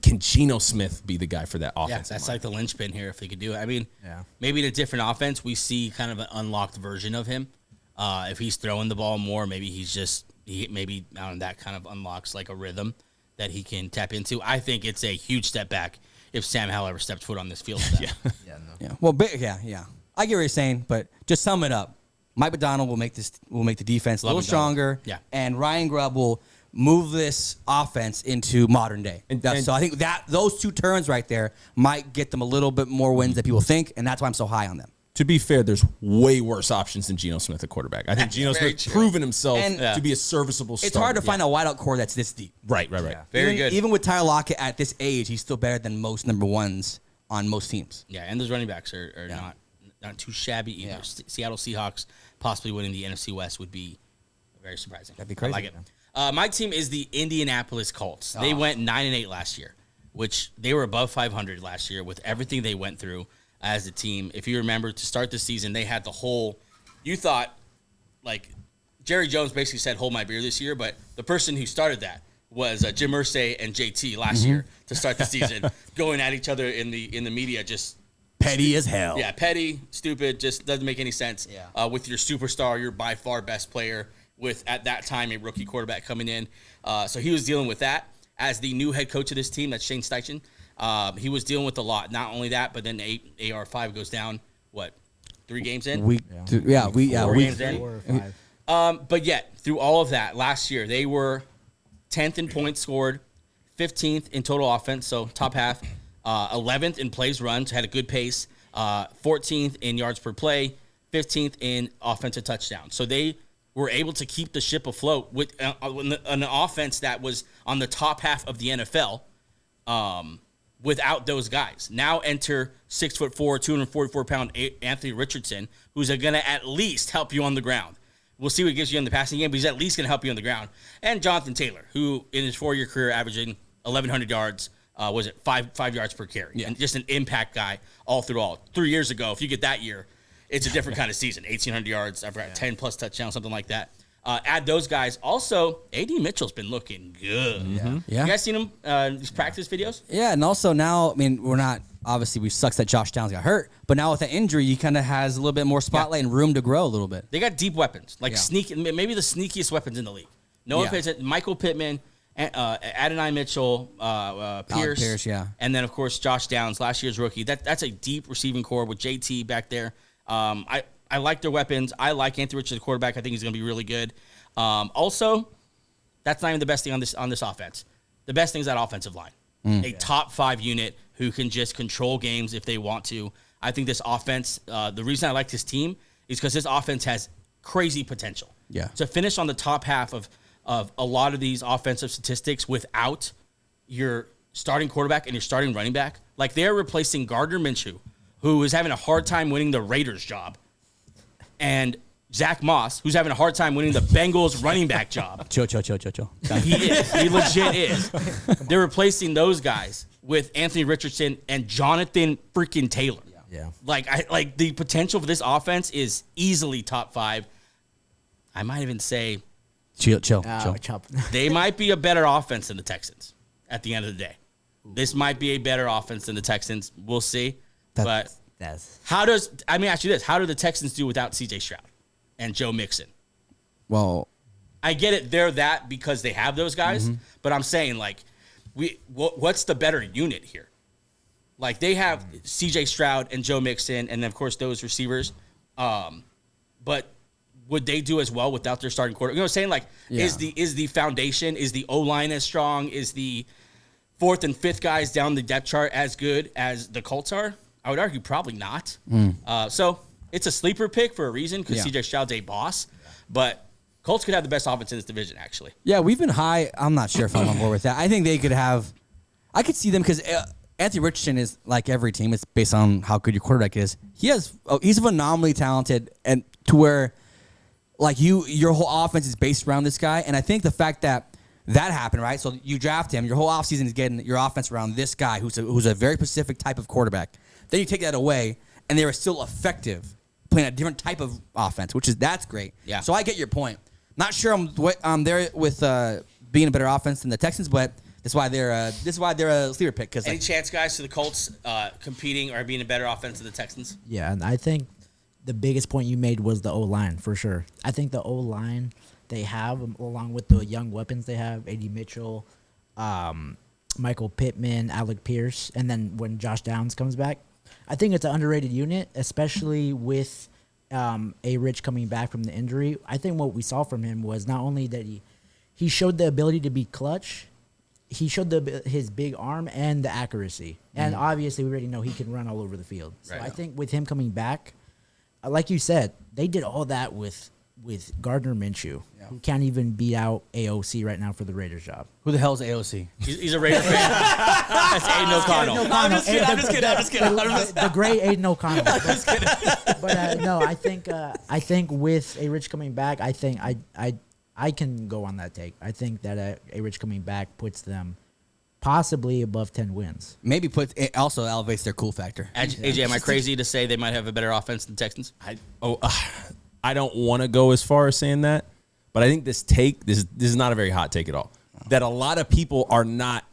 Speaker 3: Can Geno Smith be the guy for that offense?
Speaker 1: Yeah, that's like the linchpin here if they could do it. I mean, maybe in a different offense, we see kind of an unlocked version of him. If he's throwing the ball more, maybe maybe that kind of unlocks like a rhythm that he can tap into. I think it's a huge step back if Sam Howell ever stepped foot on this field.
Speaker 2: Yeah. Well, yeah. I get what you're saying, but just sum it up. Mike Macdonald will make the defense a little stronger.
Speaker 1: Yeah.
Speaker 2: And Ryan Grubb will move this offense into modern day. So I think that those two turns right there might get them a little bit more wins than people think, and that's why I'm so high on them.
Speaker 3: To be fair, there's way worse options than Geno Smith at quarterback. I think Geno Smith proven himself to be a serviceable starter.
Speaker 2: It's hard to find a wideout core that's this deep.
Speaker 3: Right.
Speaker 1: Yeah. Very good.
Speaker 2: Even with Tyler Lockett at this age, he's still better than most number ones on most teams.
Speaker 1: Yeah, and those running backs are not too shabby either. Yeah. Seattle Seahawks possibly winning the NFC West would be very surprising.
Speaker 2: That'd be crazy.
Speaker 1: I like it. My team is the Indianapolis Colts. They went 9-8 last year, which they were above 500 last year with everything they went through as a team. If you remember, to start the season, they had you thought, like, Jerry Jones basically said, hold my beer this year, but the person who started that was Jim Irsay and JT last year to start the season, going at each other in the media, just
Speaker 2: petty as hell.
Speaker 1: Yeah, petty, stupid, just doesn't make any sense. Yeah. With your superstar, your by far best player, with at that time a rookie quarterback coming in. So he was dealing with that. As the new head coach of this team, that's Shane Steichen, he was dealing with a lot. Not only that, but then AR5 goes down, 3 games in?
Speaker 2: Week 4
Speaker 1: games in.
Speaker 4: 4 or 5.
Speaker 1: But yet, through all of that, last year, they were 10th in points scored, 15th in total offense, so top half, 11th in plays run, so had a good pace, 14th in yards per play, 15th in offensive touchdowns. So they were able to keep the ship afloat with an offense that was on the top half of the NFL without those guys. Now enter 6'4", 244-pound Anthony Richardson, who's going to at least help you on the ground. We'll see what he gives you in the passing game, but he's at least going to help you on the ground. And Jonathan Taylor, who in his 4-year career averaging 1,100 yards, was it 5 yards per carry? Yeah. And just an impact guy all through all. 3 years ago, if you get that year, it's a different kind of season. 1,800 yards, I've got 10-plus touchdowns, something like that. Add those guys. Also, AD Mitchell's been looking good.
Speaker 2: Yeah.
Speaker 1: You guys seen him these practice videos?
Speaker 2: Yeah, and also now, I mean, we're not obviously we sucks that Josh Downs got hurt, but now with that injury, he kind of has a little bit more spotlight and room to grow a little bit.
Speaker 1: They got deep weapons, like maybe the sneakiest weapons in the league. Noah Pittman, Michael Pittman, Adonai Mitchell, Pierce, and then of course Josh Downs, last year's rookie. That's a deep receiving core with JT back there. I like their weapons. I like Anthony Richardson, the quarterback. I think he's going to be really good. Also, that's not even the best thing on this offense. The best thing is that offensive line. A top 5 unit who can just control games if they want to. I think this offense, the reason I like this team is because this offense has crazy potential.
Speaker 2: Yeah.
Speaker 1: To finish on the top half of a lot of these offensive statistics without your starting quarterback and your starting running back. Like, they're replacing Gardner Minshew, who is having a hard time winning the Raiders job, and Zach Moss, who's having a hard time winning the Bengals running back job.
Speaker 2: Chill.
Speaker 1: He is. He legit is. They're replacing those guys with Anthony Richardson and Jonathan freaking Taylor.
Speaker 4: Yeah.
Speaker 1: Like the potential for this offense is easily top 5. I might even say
Speaker 2: Chill.
Speaker 1: they might be a better offense than the Texans at the end of the day. This might be a better offense than the Texans. We'll see. Let me ask you this. How do the Texans do without CJ Stroud and Joe Mixon?
Speaker 2: Well,
Speaker 1: I get it. They're that because they have those guys. But I'm saying, like, what's the better unit here? Like, they have CJ Stroud and Joe Mixon and, of course, those receivers. But would they do as well without their starting quarterback? You know what I'm saying? Like, is the foundation, is the O-line as strong? Is the 4th and 5th guys down the depth chart as good as the Colts are? I would argue probably not. So it's a sleeper pick for a reason because CJ Stroud's a boss. But Colts could have the best offense in this division, actually.
Speaker 2: Yeah, we've been high. I'm not sure if I'm on board with that. I think they could have – I could see them because Anthony Richardson is like every team. It's based on how good your quarterback is. He's phenomenally talented and to where – like your whole offense is based around this guy. And I think the fact that happened, right? So you draft him, your whole offseason is getting your offense around this guy who's a very specific type of quarterback. Then you take that away, and they were still effective playing a different type of offense, that's great.
Speaker 1: Yeah.
Speaker 2: So I get your point. Not sure I'm there with being a better offense than the Texans, but that's why they're a sleeper pick.
Speaker 1: Any chance, guys, to the Colts competing or being a better offense than the Texans?
Speaker 4: Yeah, and I think the biggest point you made was the O-line, for sure. I think the O-line they have, along with the young weapons they have, AD Mitchell, Michael Pittman, Alec Pierce, and then when Josh Downs comes back, I think it's an underrated unit, especially with A-Rich coming back from the injury. I think what we saw from him was not only that he showed the ability to be clutch, he showed his big arm and the accuracy. And obviously we already know he can run all over the field. So I think with him coming back, like you said, they did all that with Gardner Minshew, who can't even beat out AOC right now for the Raiders job.
Speaker 2: Who the hell is AOC?
Speaker 1: He's a Raider fan. That's Aiden O'Connell.
Speaker 2: I'm just kidding.
Speaker 4: The great Aiden O'Connell. But no, I think with A-Rich coming back, I think I can go on that take. I think that A-Rich coming back puts them possibly above 10 wins.
Speaker 2: Maybe it also elevates their cool factor.
Speaker 1: AJ, am I crazy to say they might have a better offense than the Texans?
Speaker 3: I don't want to go as far as saying that, but I think this is not a very hot take at all. That a lot of people are not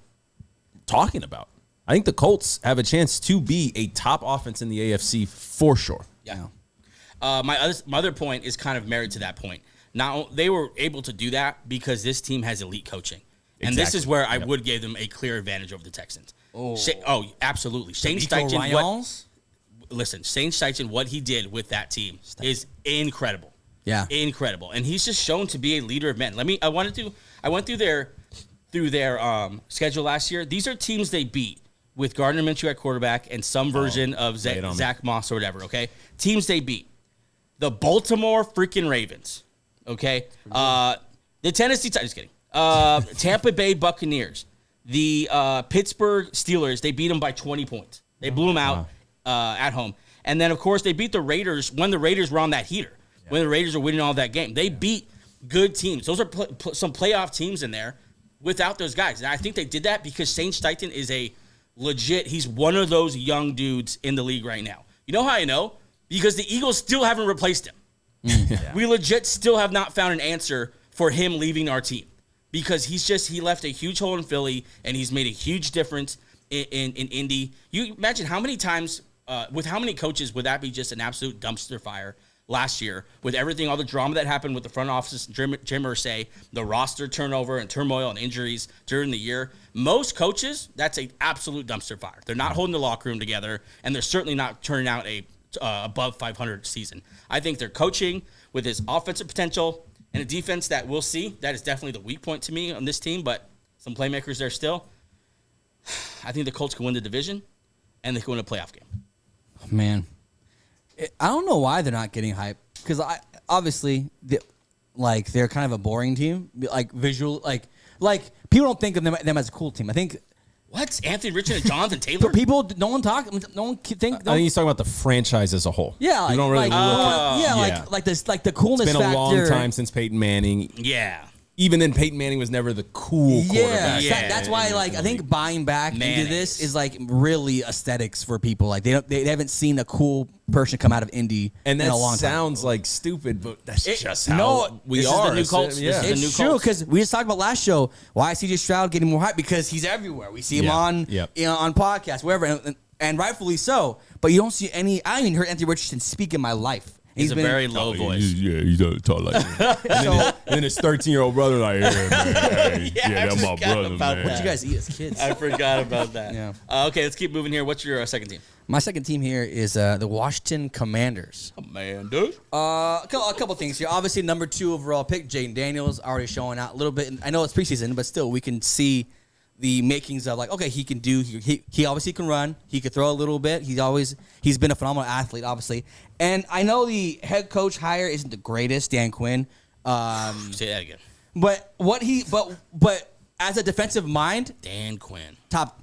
Speaker 3: talking about. I think the Colts have a chance to be a top offense in the AFC for sure.
Speaker 1: Yeah. My other point is kind of married to that point. Now, they were able to do that because this team has elite coaching. And this is where I would give them a clear advantage over the Texans. Absolutely. Shane Steichen, Shane Steichen, what he did with that team is incredible.
Speaker 2: Yeah.
Speaker 1: Incredible. And he's just shown to be a leader of men. I went through their schedule last year. These are teams they beat with Gardner Minshew at quarterback and some version of Zach Moss or whatever, okay? Teams they beat. The Baltimore freaking Ravens, okay? The Tennessee Titans, just kidding. Tampa Bay Buccaneers, the Pittsburgh Steelers, they beat them by 20 points. They blew them out at home. And then, of course, they beat the Raiders when the Raiders were on that heater, when the Raiders were winning all that game. They beat good teams. Those are some playoff teams in there without those guys. And I think they did that because Shane Steichen is he's one of those young dudes in the league right now. You know how I know? Because the Eagles still haven't replaced him. We legit still have not found an answer for him leaving our team because he left a huge hole in Philly and he's made a huge difference in Indy. You imagine how many times, with how many coaches would that be just an absolute dumpster fire last year with everything, all the drama that happened with the front office, Jim Irsay, the roster turnover and turmoil and injuries during the year. Most coaches, that's an absolute dumpster fire. They're not holding the locker room together, and they're certainly not turning out a above 500 season. I think they're coaching with his offensive potential and a defense that we'll see. That is definitely the weak point to me on this team, but some playmakers there still. I think the Colts can win the division, and they can win a playoff game.
Speaker 2: Man, I don't know why they're not getting hype because obviously they're kind of a boring team. Like visual, like people don't think of them as a cool team. I think.
Speaker 1: What's Anthony Richardson and Jonathan Taylor?
Speaker 2: People, no one think.
Speaker 3: I think he's talking about the franchise as a whole.
Speaker 2: Yeah, like,
Speaker 3: you don't really look at,
Speaker 2: like this, like the coolness
Speaker 3: factor. It's been a long
Speaker 2: factor.
Speaker 3: time since Peyton Manning.
Speaker 1: Yeah.
Speaker 3: Even then, Peyton Manning was never the cool quarterback.
Speaker 2: Yeah, that's why. Like, I think buying back into this is like really aesthetics for people. Like, they haven't seen a cool person come out of Indy
Speaker 3: and
Speaker 2: in a long time.
Speaker 3: That sounds like stupid, but that's just how we are.
Speaker 1: The new Colts.
Speaker 3: Yeah.
Speaker 2: It's true because we just talked about last show why CJ Stroud getting more hype because he's everywhere. We see him on podcasts, wherever, and rightfully so. But you don't see any. I haven't even heard Anthony Richardson speak in my life.
Speaker 1: He's a very low voice.
Speaker 3: He doesn't talk like that. And then his 13-year-old brother like, yeah, man, that's my brother, man.
Speaker 2: What did you guys eat as kids?
Speaker 1: I forgot about that.
Speaker 2: Yeah.
Speaker 1: Okay, let's keep moving here. What's your second team?
Speaker 2: My second team here is the Washington Commanders.
Speaker 1: Commander.
Speaker 2: A couple things here. Obviously, number 2 overall pick, Jayden Daniels, already showing out a little bit. I know it's preseason, but still, we can see the makings of like, okay, he can do. He obviously can run. He could throw a little bit. He's been a phenomenal athlete, obviously. And I know the head coach hire isn't the greatest, Dan Quinn.
Speaker 1: Say that again.
Speaker 2: But as a defensive mind,
Speaker 1: Dan Quinn,
Speaker 2: top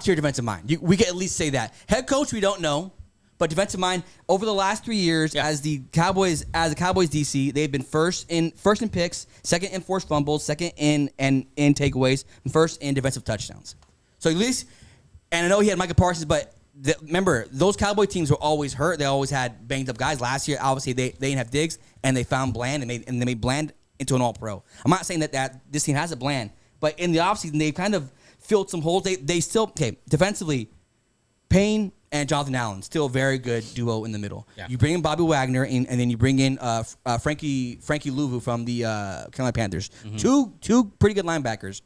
Speaker 2: tier defensive mind. We can at least say that. Head coach, we don't know. But defensive mind, over the last 3 years, as the Cowboys DC, they've been first in picks, second in forced fumbles, second in takeaways, and first in defensive touchdowns. So at least, and I know he had Micah Parsons, but remember, those Cowboy teams were always hurt. They always had banged up guys. Last year, obviously, they didn't have Diggs, and they found Bland, and they made Bland into an All-Pro. I'm not saying that this team has a Bland, but in the offseason, they've kind of filled some holes. They still, defensively, Payne and Jonathan Allen, still a very good duo in the middle. Yeah. You bring in Bobby Wagner, and then you bring in Frankie Louvu from the Carolina Panthers. Mm-hmm. Two pretty good linebackers.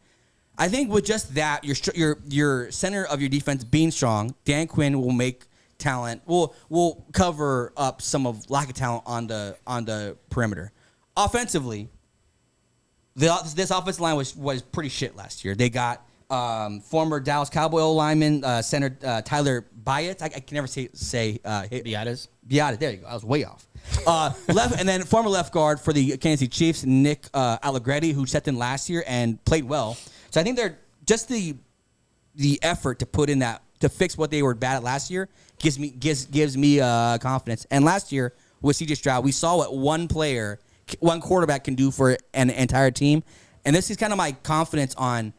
Speaker 2: I think with just that, your center of your defense being strong, Dan Quinn will make talent. Will cover up some of lack of talent on the perimeter. Offensively, this offensive line was pretty shit last year. They got former Dallas Cowboy lineman center Tyler Byatt. I can never say
Speaker 1: Biadasz.
Speaker 2: Biadasz. There you go. I was way off. Left and then former left guard for the Kansas City Chiefs, Nick Allegretti, who stepped in last year and played well. So I think they're just the effort to put in that to fix what they were bad at last year gives me confidence. And last year with CJ Stroud, we saw what one quarterback can do for an entire team. And this is kind of my confidence on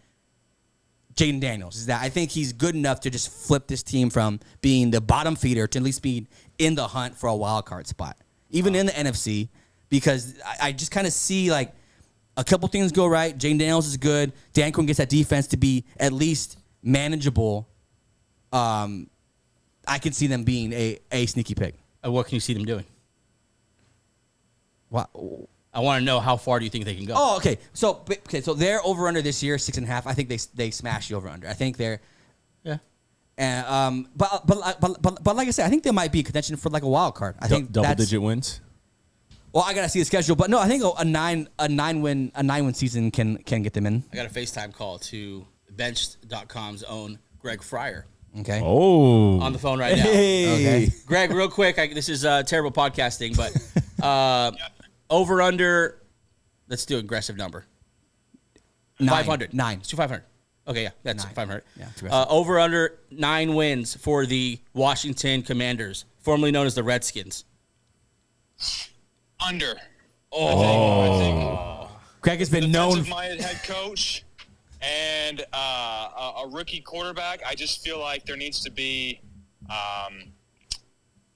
Speaker 2: Jayden Daniels, is that I think he's good enough to just flip this team from being the bottom feeder to at least be in the hunt for a wild card spot, even in the NFC, because I just kind of see like a couple things go right. Jayden Daniels is good. Dan Quinn gets that defense to be at least manageable. I can see them being a sneaky pick.
Speaker 1: What can you see them doing?
Speaker 2: What?
Speaker 1: I want to know how far do you think they can go?
Speaker 2: Oh, okay. So their over under this year 6.5. I think they smash the over under. I think they're and but like I said, I think they might be contention for like a wild card. I think
Speaker 3: double digit wins.
Speaker 2: Well, I gotta see the schedule, but no, I think a nine win season can get them in.
Speaker 1: I got a FaceTime call to Benched.com's own Greg Fryer.
Speaker 2: Okay.
Speaker 3: Oh,
Speaker 1: on the phone right now.
Speaker 2: Hey. Okay.
Speaker 1: Greg, real quick. This is terrible podcasting, but over under. Let's do an aggressive number. 500.
Speaker 2: 9.
Speaker 1: Let's do 500. Okay, yeah, that's
Speaker 2: 9.
Speaker 1: 500.
Speaker 2: Yeah,
Speaker 1: over under 9 wins for the Washington Commanders, formerly known as the Redskins.
Speaker 8: Under.
Speaker 1: Oh.
Speaker 8: I think
Speaker 2: Greg has been known.
Speaker 8: My head coach and a rookie quarterback. I just feel like there needs to be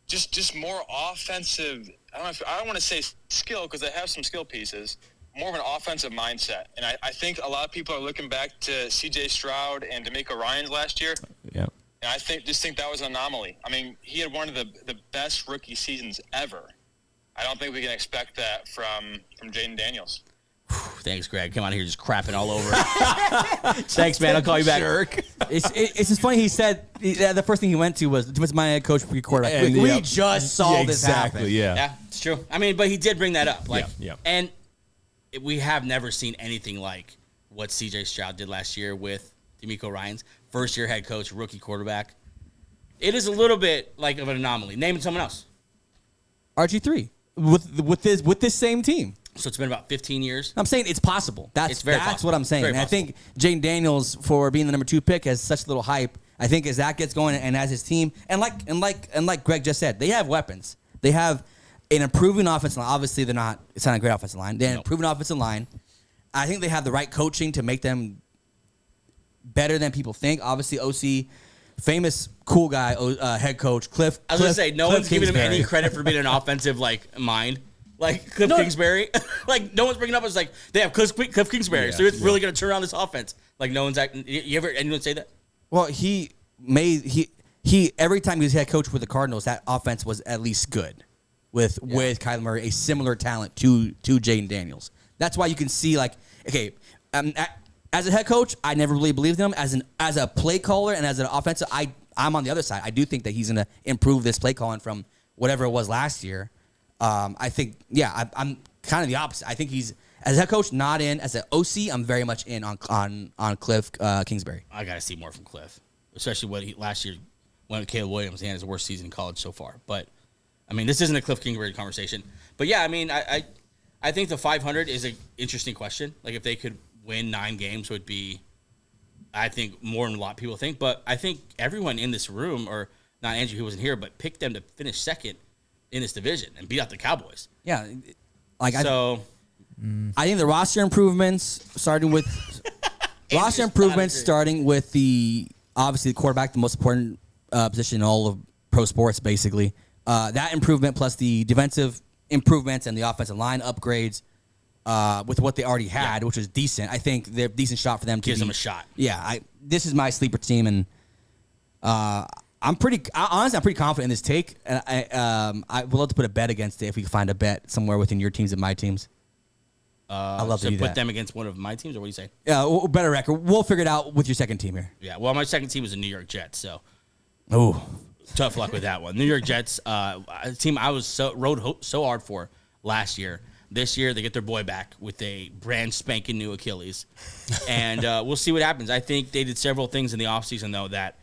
Speaker 8: just more offensive I don't want to say skill because they have some skill pieces, more of an offensive mindset. And I think a lot of people are looking back to C.J. Stroud and DeMeco Ryans last year.
Speaker 3: Yeah.
Speaker 8: And I think that was an anomaly. I mean, he had one of the best rookie seasons ever. I don't think we can expect that from Jaden Daniels.
Speaker 1: Thanks, Greg. Come on here just crapping all over. Thanks, man. I'll call you back.
Speaker 2: Jerk. It's just funny. He said the first thing he went to was my head coach for quarterback.
Speaker 3: And
Speaker 2: we just saw this happen.
Speaker 3: Exactly, yeah.
Speaker 1: Yeah, it's true. I mean, but he did bring that up. Like,
Speaker 3: Yeah.
Speaker 1: And we have never seen anything like what C.J. Stroud did last year with DeMeco Ryans, first-year head coach, rookie quarterback. It is a little bit like of an anomaly. Name someone else.
Speaker 2: RG3 with this same team.
Speaker 1: So it's been about 15 years.
Speaker 2: I'm saying it's possible. That's what I'm saying. And I think Jaden Daniels, for being the number 2 pick, has such little hype. I think as that gets going and as his team, and like Greg just said, they have weapons. They have an improving offensive line. Obviously, it's not a great offensive line. They have an improving offensive line. I think they have the right coaching to make them better than people think. Obviously, OC, famous cool guy, head coach, Cliff.
Speaker 1: I was going to say, no one's giving him any credit for being an offensive mind. Like Cliff Kingsbury, like no one's bringing up as like they have Cliff Kingsbury, so it's really going to turn around this offense. Like no one's acting. You ever anyone say that?
Speaker 2: Well, he every time he was head coach with the Cardinals, that offense was at least good with Kyler Murray, a similar talent to Jaden Daniels. That's why you can see like as a head coach, I never really believed him as a play caller and as an offensive. I'm on the other side. I do think that he's going to improve this play calling from whatever it was last year. I think, I'm kind of the opposite. I think he's, as a head coach, not in. As an OC, I'm very much in on Cliff Kingsbury.
Speaker 1: I got to see more from Cliff, especially what he last year went with Caleb Williams. He had his worst season in college so far. But, I mean, this isn't a Cliff Kingsbury conversation. But, yeah, I mean, I think the 500 is an interesting question. Like, if they could win 9 games would be, I think, more than a lot of people think. But I think everyone in this room, or not Andrew who wasn't here, but picked them to finish second in this division and beat out the Cowboys.
Speaker 2: Yeah,
Speaker 1: I
Speaker 2: think the roster improvements starting with the obviously the quarterback, the most important position in all of pro sports, basically. That improvement plus the defensive improvements and the offensive line upgrades with what they already had, which was decent. I think they're a decent shot for them.
Speaker 1: Gives them a shot.
Speaker 2: Yeah, this is my sleeper team, and I'm pretty confident in this take. And I would love to put a bet against it if we can find a bet somewhere within your teams and my teams. I'd love to do
Speaker 1: put
Speaker 2: that.
Speaker 1: them against one of my teams, or what do you say?
Speaker 2: Yeah, better record. We'll figure it out with your second team here.
Speaker 1: Yeah, well, my second team was the New York Jets, so tough luck with that one. New York Jets, a team I was rode so hard for last year. This year, they get their boy back with a brand spanking new Achilles, and we'll see what happens. I think they did several things in the offseason, though, that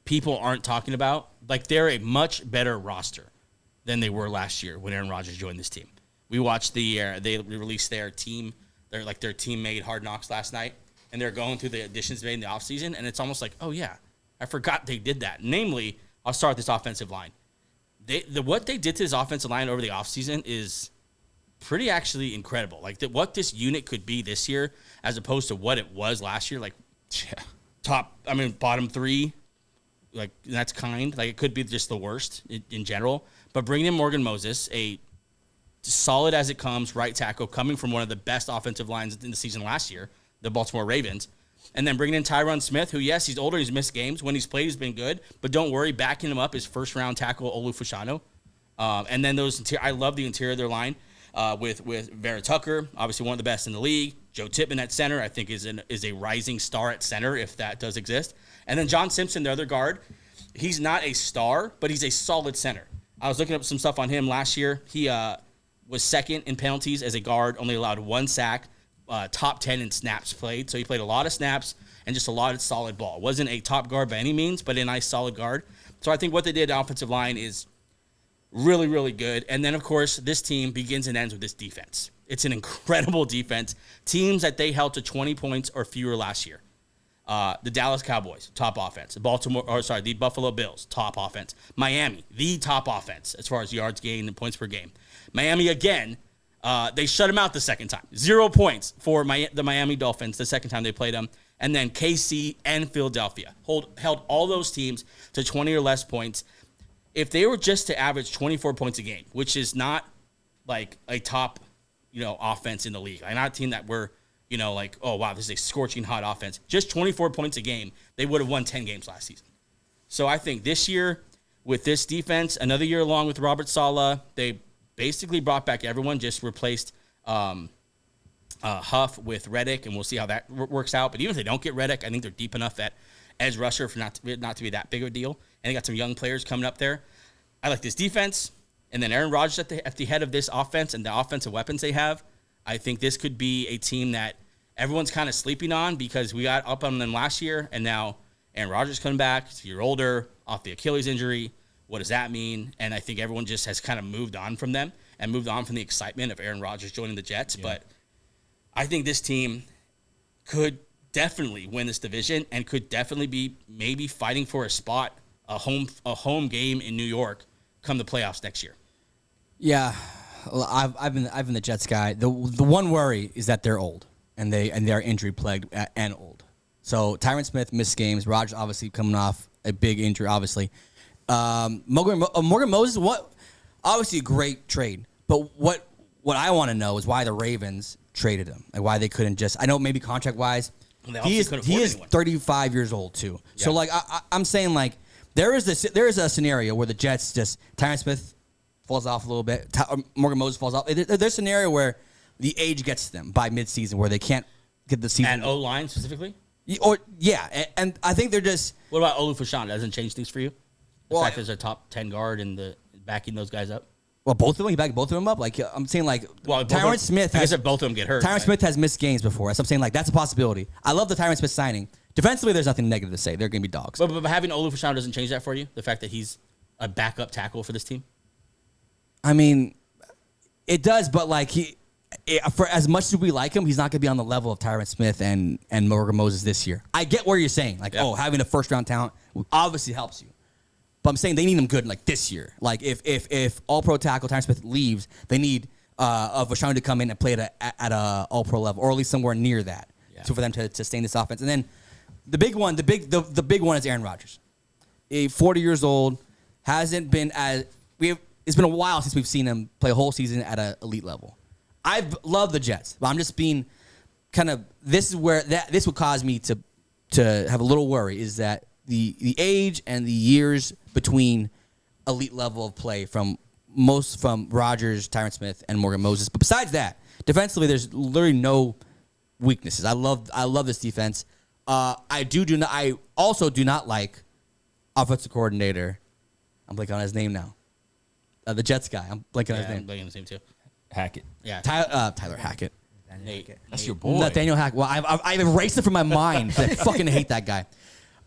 Speaker 1: people aren't talking about. Like, they're a much better roster than they were last year when Aaron Rodgers joined this team. We watched they released their team-made Hard Knocks last night, and they're going through the additions made in the offseason, and it's almost like, oh, yeah, I forgot they did that. Namely, I'll start with this offensive line. What they did to this offensive line over the offseason is pretty actually incredible. Like, what this unit could be this year as opposed to what it was last year, like, bottom 3, like, that's kind. Like, it could be just the worst in general. But bringing in Morgan Moses, a solid as it comes right tackle coming from one of the best offensive lines in the season last year, the Baltimore Ravens, and then bringing in Tyron Smith, who, yes, he's older, he's missed games. When he's played, he's been good. But don't worry, backing him up is first-round tackle Olu Fashanu. And then I love the interior of their line with Vera Tucker, obviously one of the best in the league. Joe Tippmann at center, I think, is a rising star at center, if that does exist. And then John Simpson, the other guard, he's not a star, but he's a solid center. I was looking up some stuff on him last year. He was second in penalties as a guard, only allowed 1 sack, top 10 in snaps played. So he played a lot of snaps and just a lot of solid ball. Wasn't a top guard by any means, but a nice solid guard. So I think what they did at offensive line is really, really good. And then, of course, this team begins and ends with this defense. It's an incredible defense. Teams that they held to 20 points or fewer last year. The Dallas Cowboys, top offense. The Buffalo Bills, top offense. Miami, the top offense as far as yards gained and points per game. Miami, again, they shut them out the second time. 0 points for the Miami Dolphins the second time they played them. And then KC and Philadelphia held all those teams to 20 or less points. if they were just to average 24 points a game, which is not like a top, offense in the league. I'm not a team that we're, like, oh, wow, this is a scorching hot offense. Just 24 points a game, they would have won 10 games last season. So I think this year, with this defense, another year along with Robert Saleh, they basically brought back everyone, just replaced Huff with Reddick, and we'll see how that works out. But even if they don't get Reddick, I think they're deep enough at edge rusher for not to be that big of a deal. And they got some young players coming up there. I like this defense, and then Aaron Rodgers at the head of this offense and the offensive weapons they have. I think this could be a team that everyone's kind of sleeping on because we got up on them last year, and now Aaron Rodgers coming back. He's a year older, off the Achilles injury. What does that mean? And I think everyone just has kind of moved on from them and moved on from the excitement of Aaron Rodgers joining the Jets. Yeah. But I think this team could definitely win this division and could definitely be maybe fighting for a spot, a home game in New York come the playoffs next year.
Speaker 2: Yeah, well, I've been the Jets guy. The one worry is that they're old and they're injury plagued and old. So Tyron Smith missed games. Rodgers obviously coming off a big injury, obviously. Morgan Moses, obviously a great trade, but what I want to know is why the Ravens traded him, like why they couldn't just. I know maybe contract wise, he is 35 years old too. Yeah. So like I'm saying like there is a scenario where the Jets just Tyron Smith falls off a little bit, Morgan Moses falls off. There's a scenario where the age gets to them by midseason where they can't get the season.
Speaker 1: And O-line specifically.
Speaker 2: And I think they're just.
Speaker 1: What about Olu-Fashanu? Doesn't change things for you? The fact there's a top 10 guard and backing those guys up.
Speaker 2: Well, both of them, he backed both of them up. Like I'm saying, Tyron Smith.
Speaker 1: I guess if both of them get hurt.
Speaker 2: Tyron Smith has missed games before. So I'm saying that's a possibility. I love the Tyron Smith signing. Defensively, there's nothing negative to say. They're going to be dogs.
Speaker 1: But having Olu-Fashanu doesn't change that for you. The fact that he's a backup tackle for this team.
Speaker 2: I mean, it does. But for as much as we like him, he's not going to be on the level of Tyron Smith and Morgan Moses this year. I get where you're saying, having a first round talent obviously helps you. But I'm saying they need him good this year. Like if all pro tackle Tyron Smith leaves, they need Fashanu to come in and play at a all pro level, or at least somewhere near that, for them to sustain this offense. And then the big one is Aaron Rodgers. 40 years old, hasn't been it's been a while since we've seen him play a whole season at an elite level. I've loved the Jets, but I'm just being kind of this is where this would cause me to have a little worry is that the age and the years between elite level of play from Rodgers, Tyron Smith, and Morgan Moses. But besides that, defensively, there's literally no weaknesses. I love this defense. I also do not like offensive coordinator. I'm blanking on his name now. The Jets guy. I'm blanking on his name.
Speaker 1: I'm blanking on his name too.
Speaker 3: Hackett.
Speaker 1: Yeah.
Speaker 2: Tyler Hackett.
Speaker 1: Nate.
Speaker 3: That's your boy.
Speaker 2: Nathaniel Hackett. Well, I've erased it from my mind. I fucking hate that guy.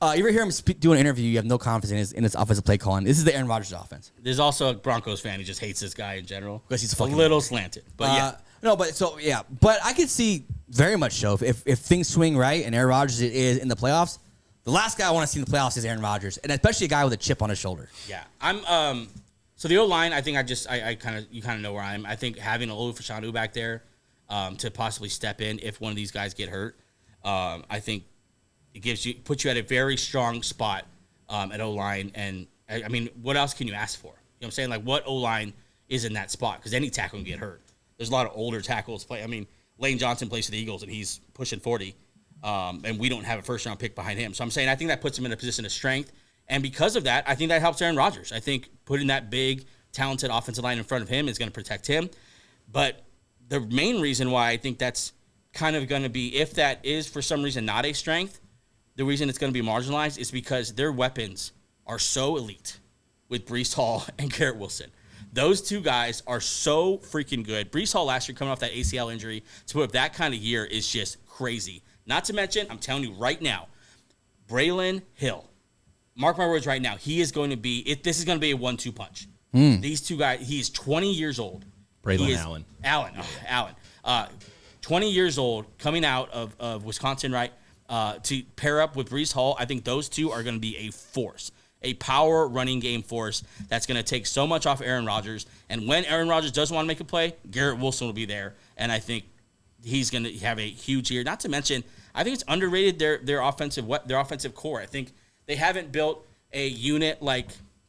Speaker 2: You ever hear him do an interview? You have no confidence in his offensive play calling. This is the Aaron Rodgers offense.
Speaker 1: There's also a Broncos fan who just hates this guy in general
Speaker 2: because he's
Speaker 1: a little slanted. But
Speaker 2: but I could see very much so if things swing right and Aaron Rodgers is in the playoffs. The last guy I want to see in the playoffs is Aaron Rodgers, and especially a guy with a chip on his shoulder.
Speaker 1: Yeah, I'm. So the O-line, I think you kind of know where I am. I think having Olu-Fashanu back there to possibly step in if one of these guys get hurt, I think it puts you at a very strong spot at O-line. And I mean, what else can you ask for? You know what I'm saying? Like, what O-line is in that spot? Because any tackle can get hurt. There's a lot of older tackles play. I mean, Lane Johnson plays for the Eagles and he's pushing 40, and we don't have a first-round pick behind him. So I'm saying I think that puts him in a position of strength. And because of that, I think that helps Aaron Rodgers. I think putting that big, talented offensive line in front of him is going to protect him. But the main reason why I think that's kind of going to be, if that is for some reason not a strength, the reason it's going to be marginalized is because their weapons are so elite with Breece Hall and Garrett Wilson. Those two guys are so freaking good. Breece Hall last year coming off that ACL injury to put up that kind of year is just crazy. Not to mention, I'm telling you right now, Braylon Hill. Mark my words right now. He is going to be this is going to be a 1-2 punch. These two guys. He's 20 years old.
Speaker 3: Braylon Allen.
Speaker 1: Allen. 20 years old, coming out of Wisconsin, right? To pair up with Breece Hall, I think those two are going to be a force, a power running game force that's going to take so much off Aaron Rodgers. And when Aaron Rodgers does want to make a play, Garrett Wilson will be there, and I think he's going to have a huge year. Not to mention, I think it's underrated their offensive core. I think they haven't built a unit like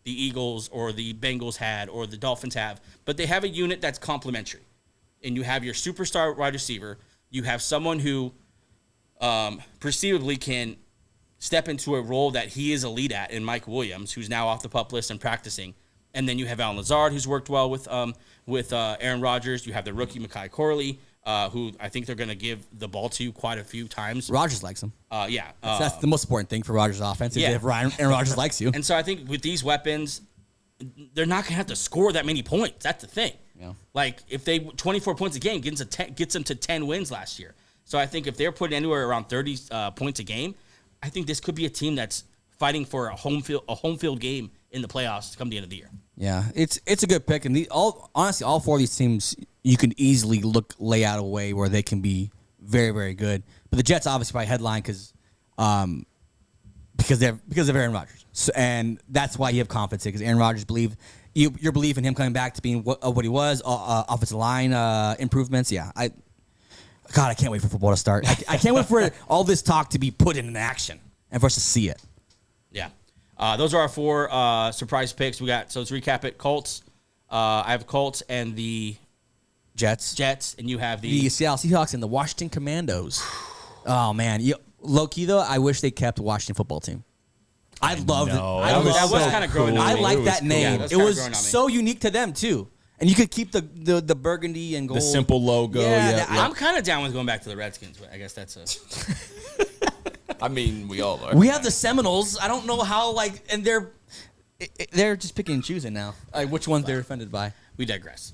Speaker 1: the Eagles or the Bengals had or the Dolphins have, but they have a unit that's complementary. And you have your superstar wide receiver. You have someone who perceivably can step into a role that he is elite at in Mike Williams, who's now off the PUP list and practicing. And then you have Alan Lazard, who's worked well with Aaron Rodgers. You have the rookie Mekhi Corley, who I think they're going to give the ball to quite a few times.
Speaker 2: Rodgers likes him.
Speaker 1: Yeah.
Speaker 2: So that's the most important thing for Rodgers' offense is if Aaron Rodgers likes you.
Speaker 1: And so I think with these weapons, they're not going to have to score that many points. That's the thing.
Speaker 2: Yeah.
Speaker 1: Like, if they 24 points a game gets them to 10 wins last year. So I think if they're putting anywhere around 30 points a game, I think this could be a team that's fighting for a home field game in the playoffs come the end of the year.
Speaker 2: Yeah, it's a good pick, and honestly, all four of these teams you can easily lay out a way where they can be very, very good. But the Jets obviously probably headline because of Aaron Rodgers, and that's why you have confidence because Aaron Rodgers your belief in him coming back to being what he was, offensive line improvements. Yeah, I can't wait for football to start. I can't wait for all this talk to be put into action and for us to see it.
Speaker 1: Yeah. Those are our four surprise picks. So let's recap it. Colts. I have Colts and the
Speaker 2: Jets,
Speaker 1: and you have the
Speaker 2: Seattle Seahawks and the Washington Commandos. Oh man, low key though, I wish they kept the Washington football team. I loved it.
Speaker 1: That was kind of growing on me.
Speaker 2: I like that name.
Speaker 1: Yeah,
Speaker 2: it was so unique to them too. And you could keep the burgundy and gold.
Speaker 3: The simple logo. Yeah.
Speaker 1: I'm kind of down with going back to the Redskins, but I guess that's
Speaker 9: I mean, we all are.
Speaker 2: We have the Seminoles. I don't know how, and they're just picking and choosing now. Which ones they're offended by.
Speaker 1: We digress.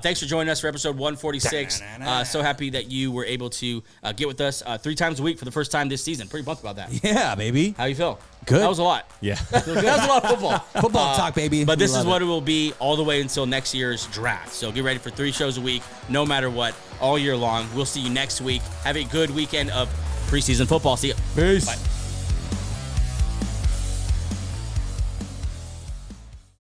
Speaker 2: Thanks
Speaker 1: for joining us for episode 146. So happy that you were able to get with us 3 times a week for the first time this season. Pretty pumped about that.
Speaker 2: Yeah, baby.
Speaker 1: How you feel?
Speaker 2: Good.
Speaker 1: That was a lot.
Speaker 3: Yeah.
Speaker 1: That was a lot of football.
Speaker 2: Football talk, baby.
Speaker 1: But this is what it will be all the way until next year's draft. So get ready for 3 shows a week, no matter what, all year long. We'll see you next week. Have a good weekend of preseason football. See you.
Speaker 3: Peace.
Speaker 1: Bye.